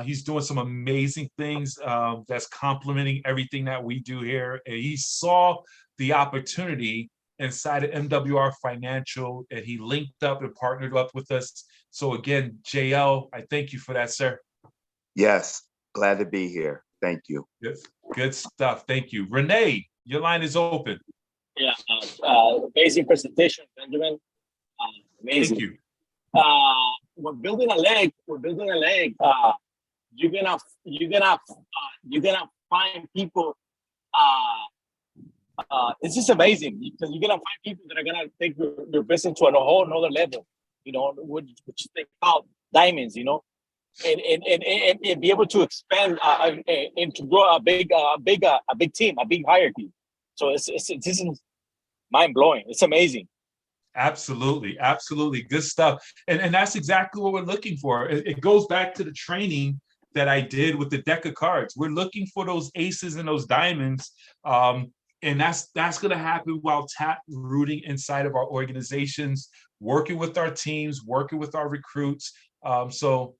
[SPEAKER 2] He's doing some amazing things that's complementing everything that we do here. And he saw the opportunity inside of MWR Financial, and he linked up and partnered up with us. So again, JL, I thank you for that, sir.
[SPEAKER 5] Yes, glad to be here. Thank you.
[SPEAKER 2] Good stuff. Thank you. Renee, your line is open.
[SPEAKER 6] Yeah, amazing presentation, Benjamin. Amazing.
[SPEAKER 2] Thank you.
[SPEAKER 6] We're building a leg. You're gonna find people. It's just amazing because you're gonna find people that are gonna take your business to a whole another level. You know, which they call diamonds. You know, and be able to expand and to grow a big team, a big hierarchy. So this is mind blowing. It's amazing.
[SPEAKER 2] Absolutely. Absolutely. Good stuff. And that's exactly what we're looking for. It goes back to the training that I did with the deck of cards. We're looking for those aces and those diamonds. And that's going to happen while tap rooting inside of our organizations, working with our teams, working with our recruits. So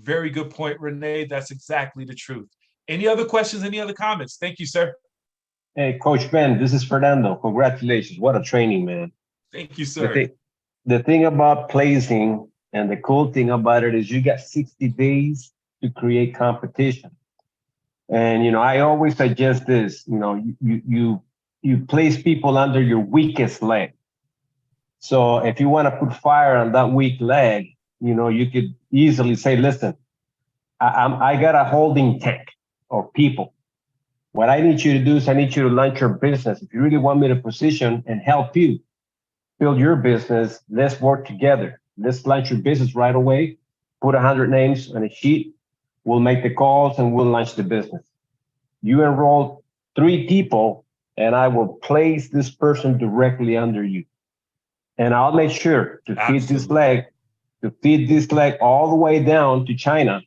[SPEAKER 2] very good point, Renee. That's exactly the truth. Any other questions? Any other comments? Thank you, sir.
[SPEAKER 7] Hey, Coach Ben, this is Fernando. Congratulations. What a training, man.
[SPEAKER 2] Thank you, sir.
[SPEAKER 7] The thing about placing and the cool thing about it is you got 60 days to create competition. And, you know, I always suggest this, you know, you place people under your weakest leg. So if you want to put fire on that weak leg, you know, you could easily say, listen, I got a holding tank of people. What I need you to do is I need you to launch your business. If you really want me to position and help you build your business, let's work together. Let's launch your business right away. Put 100 names on a sheet. We'll make the calls and we'll launch the business. You enroll 3 people and I will place this person directly under you. And I'll make sure to feed this leg all the way down to China.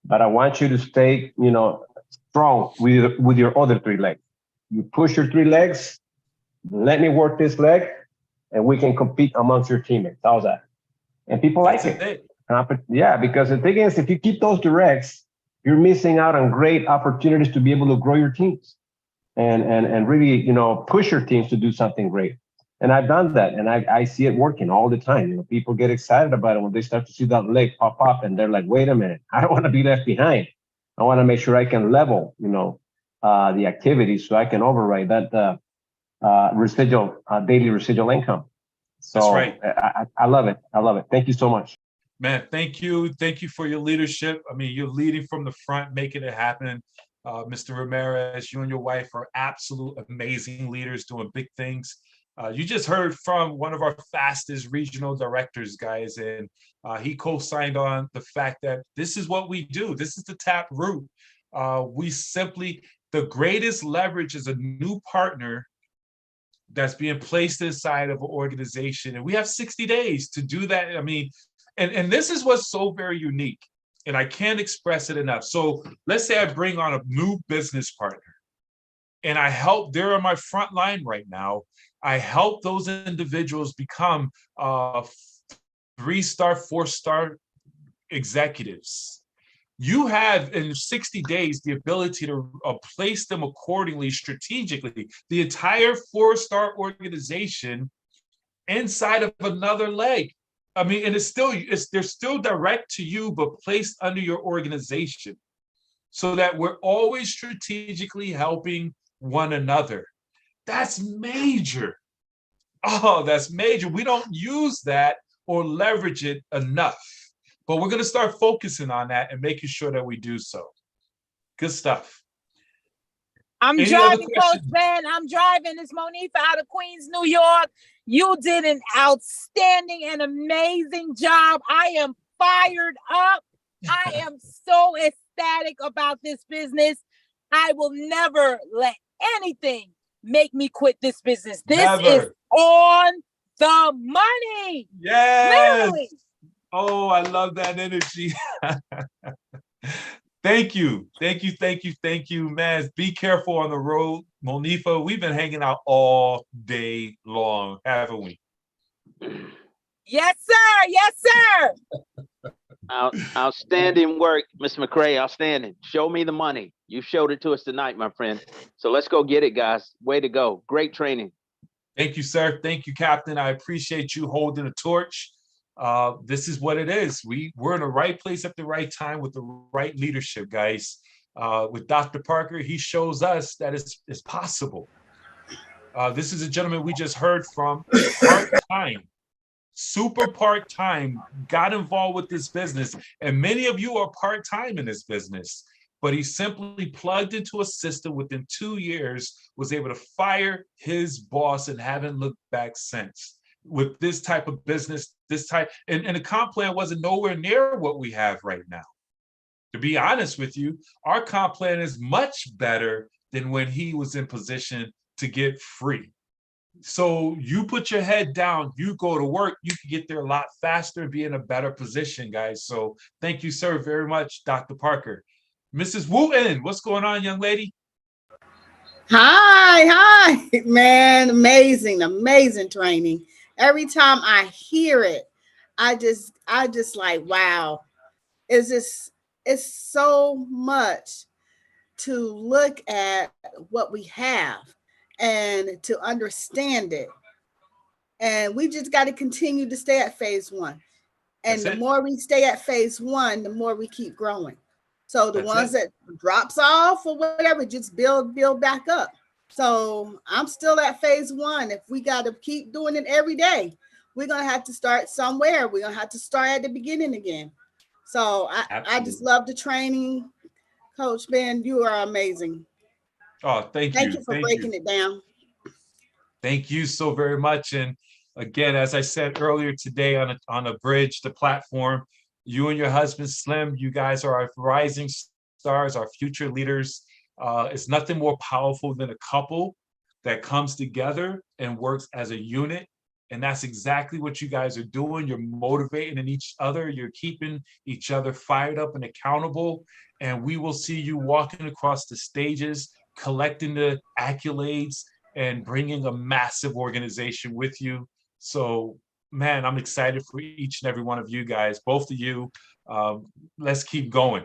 [SPEAKER 7] But I want you to stay, you know, strong with your other 3 legs. You push your 3 legs, let me work this leg, and we can compete amongst your teammates. How's that? And people like it. Yeah, because the thing is, if you keep those directs, you're missing out on great opportunities to be able to grow your teams and really, you know, push your teams to do something great. And I've done that, and I see it working all the time. You know, people get excited about it when they start to see that leg pop up, and they're like, "Wait a minute, I don't want to be left behind. I want to make sure I can level, you know, the activities so I can override that daily residual income." So
[SPEAKER 2] that's right.
[SPEAKER 7] I love it. I love it. Thank you so much.
[SPEAKER 2] Man, thank you. Thank you for your leadership. I mean, you're leading from the front, making it happen. Mr. Ramirez, you and your wife are absolute amazing leaders doing big things. You just heard from one of our fastest regional directors, guys, and he co-signed on the fact that this is what we do. This is the tap route. The greatest leverage is a new partner that's being placed inside of an organization. And we have 60 days to do that. I mean, and this is what's so very unique, and I can't express it enough. So let's say I bring on a new business partner and they're on my front line right now. I help those individuals become 3-star, 4-star executives. You have in 60 days the ability to place them accordingly, strategically, the entire 4-star organization inside of another leg. I mean, and they're still direct to you, but placed under your organization so that we're always strategically helping one another. That's major. Oh, that's major. We don't use that or leverage it enough, but we're going to start focusing on that and making sure that we do so. Good stuff.
[SPEAKER 8] I'm driving, Coach Ben. I'm driving. It's Monifa out of Queens, New York. You did an outstanding and amazing job. I am fired up. I am so ecstatic about this business. I will never let anything make me quit this business. This is on the money.
[SPEAKER 2] Yes.
[SPEAKER 8] Literally.
[SPEAKER 2] Oh, I love that energy. Thank you. Thank you. Thank you. Thank you, man. Be careful on the road. Monifa, we've been hanging out all day long, haven't we?
[SPEAKER 8] Yes, sir. Yes, sir.
[SPEAKER 9] Outstanding work, Mr. McCray. Outstanding. Show me the money. You showed it to us tonight, my friend. So let's go get it, guys. Way to go. Great training.
[SPEAKER 2] Thank you, sir. Thank you, Captain. I appreciate you holding the torch. This is what it is. We're in the right place at the right time with the right leadership, guys. With Dr. Parker, he shows us that it's possible. This is a gentleman we just heard from, part-time, super part-time, got involved with this business. And many of you are part-time in this business, but he simply plugged into a system within 2 years, was able to fire his boss and haven't looked back since. With this type of business, and the comp plan wasn't nowhere near what we have right now. To be honest with you, our comp plan is much better than when he was in position to get free. So you put your head down, you go to work, you can get there a lot faster and be in a better position, guys. So thank you, sir, very much, Dr. Parker. Mrs. Wooten, what's going on, young lady?
[SPEAKER 3] Hi, man. Amazing training. Every time I hear it, I just like, wow. It's so much to look at what we have and to understand it. And we just got to continue to stay at phase one. And the more we stay at phase one, the more we keep growing. So the ones that drops off or whatever, just build back up. So I'm still at phase one. If we got to keep doing it every day, we're going to have to start somewhere. We're going to have to start at the beginning again. So I just love the training. Coach Ben, you are amazing.
[SPEAKER 2] Oh, thank you.
[SPEAKER 3] Thank you for breaking it down.
[SPEAKER 2] Thank you so very much. And again, as I said earlier today on a bridge, the platform, you and your husband, Slim, you guys are our rising stars, our future leaders. It's nothing more powerful than a couple that comes together and works as a unit. And that's exactly what you guys are doing. You're motivating each other. You're keeping each other fired up and accountable. And we will see you walking across the stages, collecting the accolades and bringing a massive organization with you. So, man, I'm excited for each and every one of you guys, both of you. Let's keep going.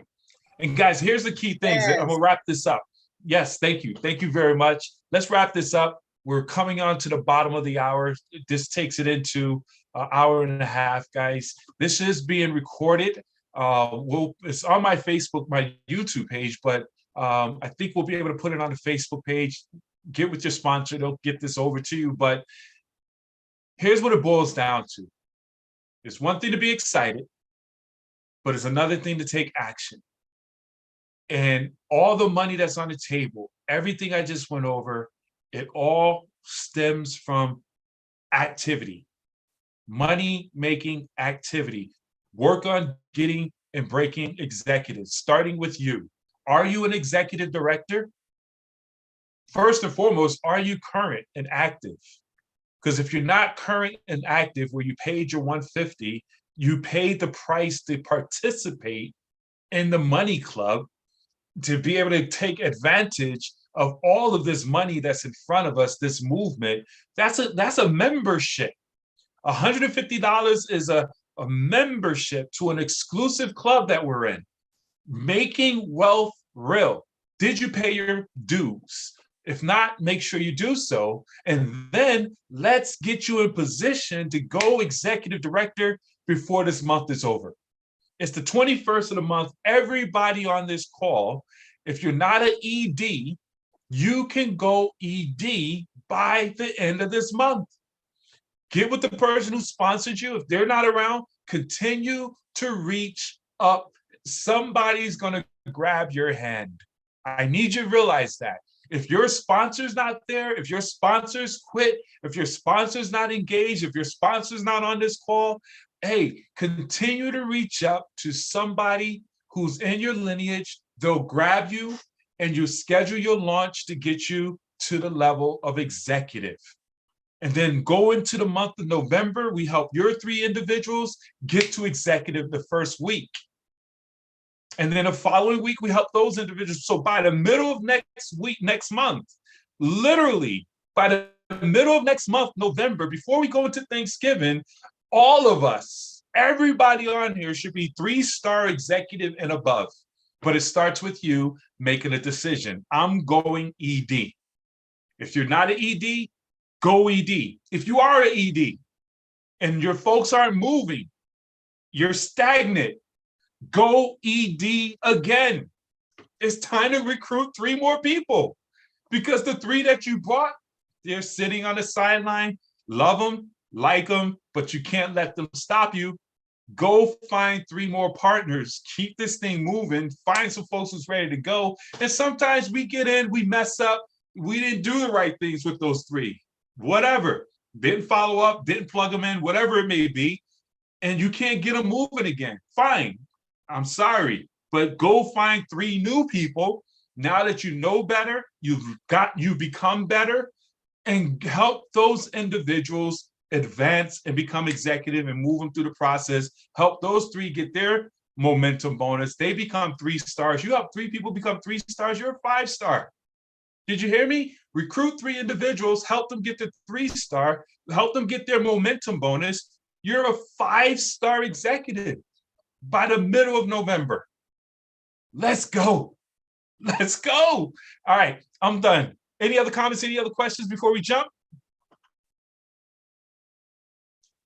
[SPEAKER 2] And guys, here's the key things. Yes. I'm gonna wrap this up. Yes, thank you. Thank you very much. Let's wrap this up. We're coming on to the bottom of the hour. This takes it into an hour and a half, guys. This is being recorded. It's on my Facebook, my YouTube page, but I think we'll be able to put it on the Facebook page. Get with your sponsor, they'll get this over to you. But here's what it boils down to. It's one thing to be excited, but it's another thing to take action. And all the money that's on the table, everything I just went over, it all stems from activity, money-making activity. Work on getting and breaking executives, starting with you. Are you an executive director? First and foremost, are you current and active? Because if you're not current and active, where you paid your $150, you paid the price to participate in the money club, to be able to take advantage of all of this money that's in front of us, this movement. That's a membership. $150 is a membership to an exclusive club that we're in. Making wealth real. Did you pay your dues? If not, make sure you do so. And then let's get you in position to go executive director before this month is over. It's the 21st of the month. Everybody on this call, if you're not an ED, you can go ED by the end of this month. Get with the person who sponsored you. If they're not around, continue to reach up. Somebody's going to grab your hand. I need you to realize that. If your sponsor's not there, if your sponsors quit, if your sponsor's not engaged, if your sponsor's not on this call, hey, continue to reach up to somebody who's in your lineage. They'll grab you and you schedule your launch to get you to the level of executive. And then go into the month of November, we help your 3 individuals get to executive the first week. And then the following week, we help those individuals. So by the middle of next month, literally by the middle of next month, November, before we go into Thanksgiving, all of us Everybody on here should be 3-star executive and above, but it starts with you making a decision. I'm going ED. If you're not an ED, go ED. If you are an ED and your folks aren't moving, you're stagnant, go ED again. It's time to recruit 3 more people, because the 3 that you brought, they're sitting on the sideline. Love them, like them, but you can't let them stop you. Go find 3 more partners. Keep this thing moving. Find some folks who's ready to go. And sometimes we get in, we mess up. We didn't do the right things with those 3. Whatever. Didn't follow up, didn't plug them in, whatever it may be. And you can't get them moving again. Fine. I'm sorry. But go find 3 new people. Now that you know better, you become better, and help those individuals advance and become executive and move them through the process. Help those 3 get their momentum bonus. They become 3 stars. You help 3 people become 3 stars, you're a 5-star. Did you hear me? Recruit 3 individuals, help them get the 3-star, help them get their momentum bonus. You're a 5-star executive by the middle of November. Let's go. Let's go. All right, I'm done. Any other comments, any other questions before we jump?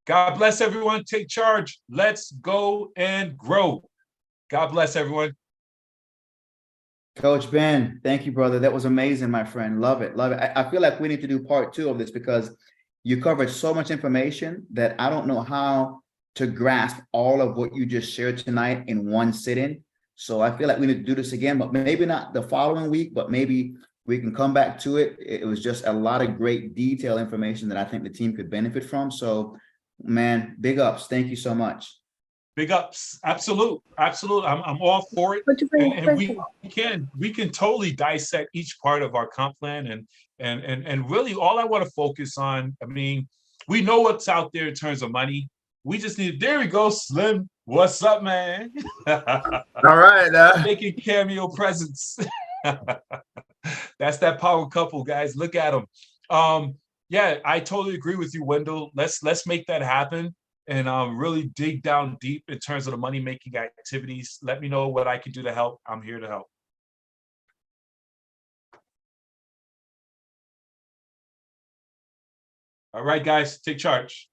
[SPEAKER 2] God bless everyone. Take charge. Let's go and grow. God bless everyone.
[SPEAKER 1] Coach Ben, thank you, brother. That was amazing, my friend. Love it. Love it. I feel like we need to do part 2 of this, because you covered so much information that I don't know how to grasp all of what you just shared tonight in one sitting. So I feel like we need to do this again, but maybe not the following week, but maybe we can come back to it. It was just a lot of great detailed information that I think the team could benefit from. So, man, big ups. Thank you so much.
[SPEAKER 2] Big ups. Absolute. I'm all for it. And we can totally dissect each part of our comp plan, and really all I want to focus on, I mean, we know what's out there in terms of money. We just need, there we go, Slim. What's up, man?
[SPEAKER 1] All right.
[SPEAKER 2] Making cameo presents. That's that power couple, guys. Look at them. Yeah, I totally agree with you, Wendell. Let's make that happen, and really dig down deep in terms of the money-making activities. Let me know what I can do to help. I'm here to help. All right, guys, take charge.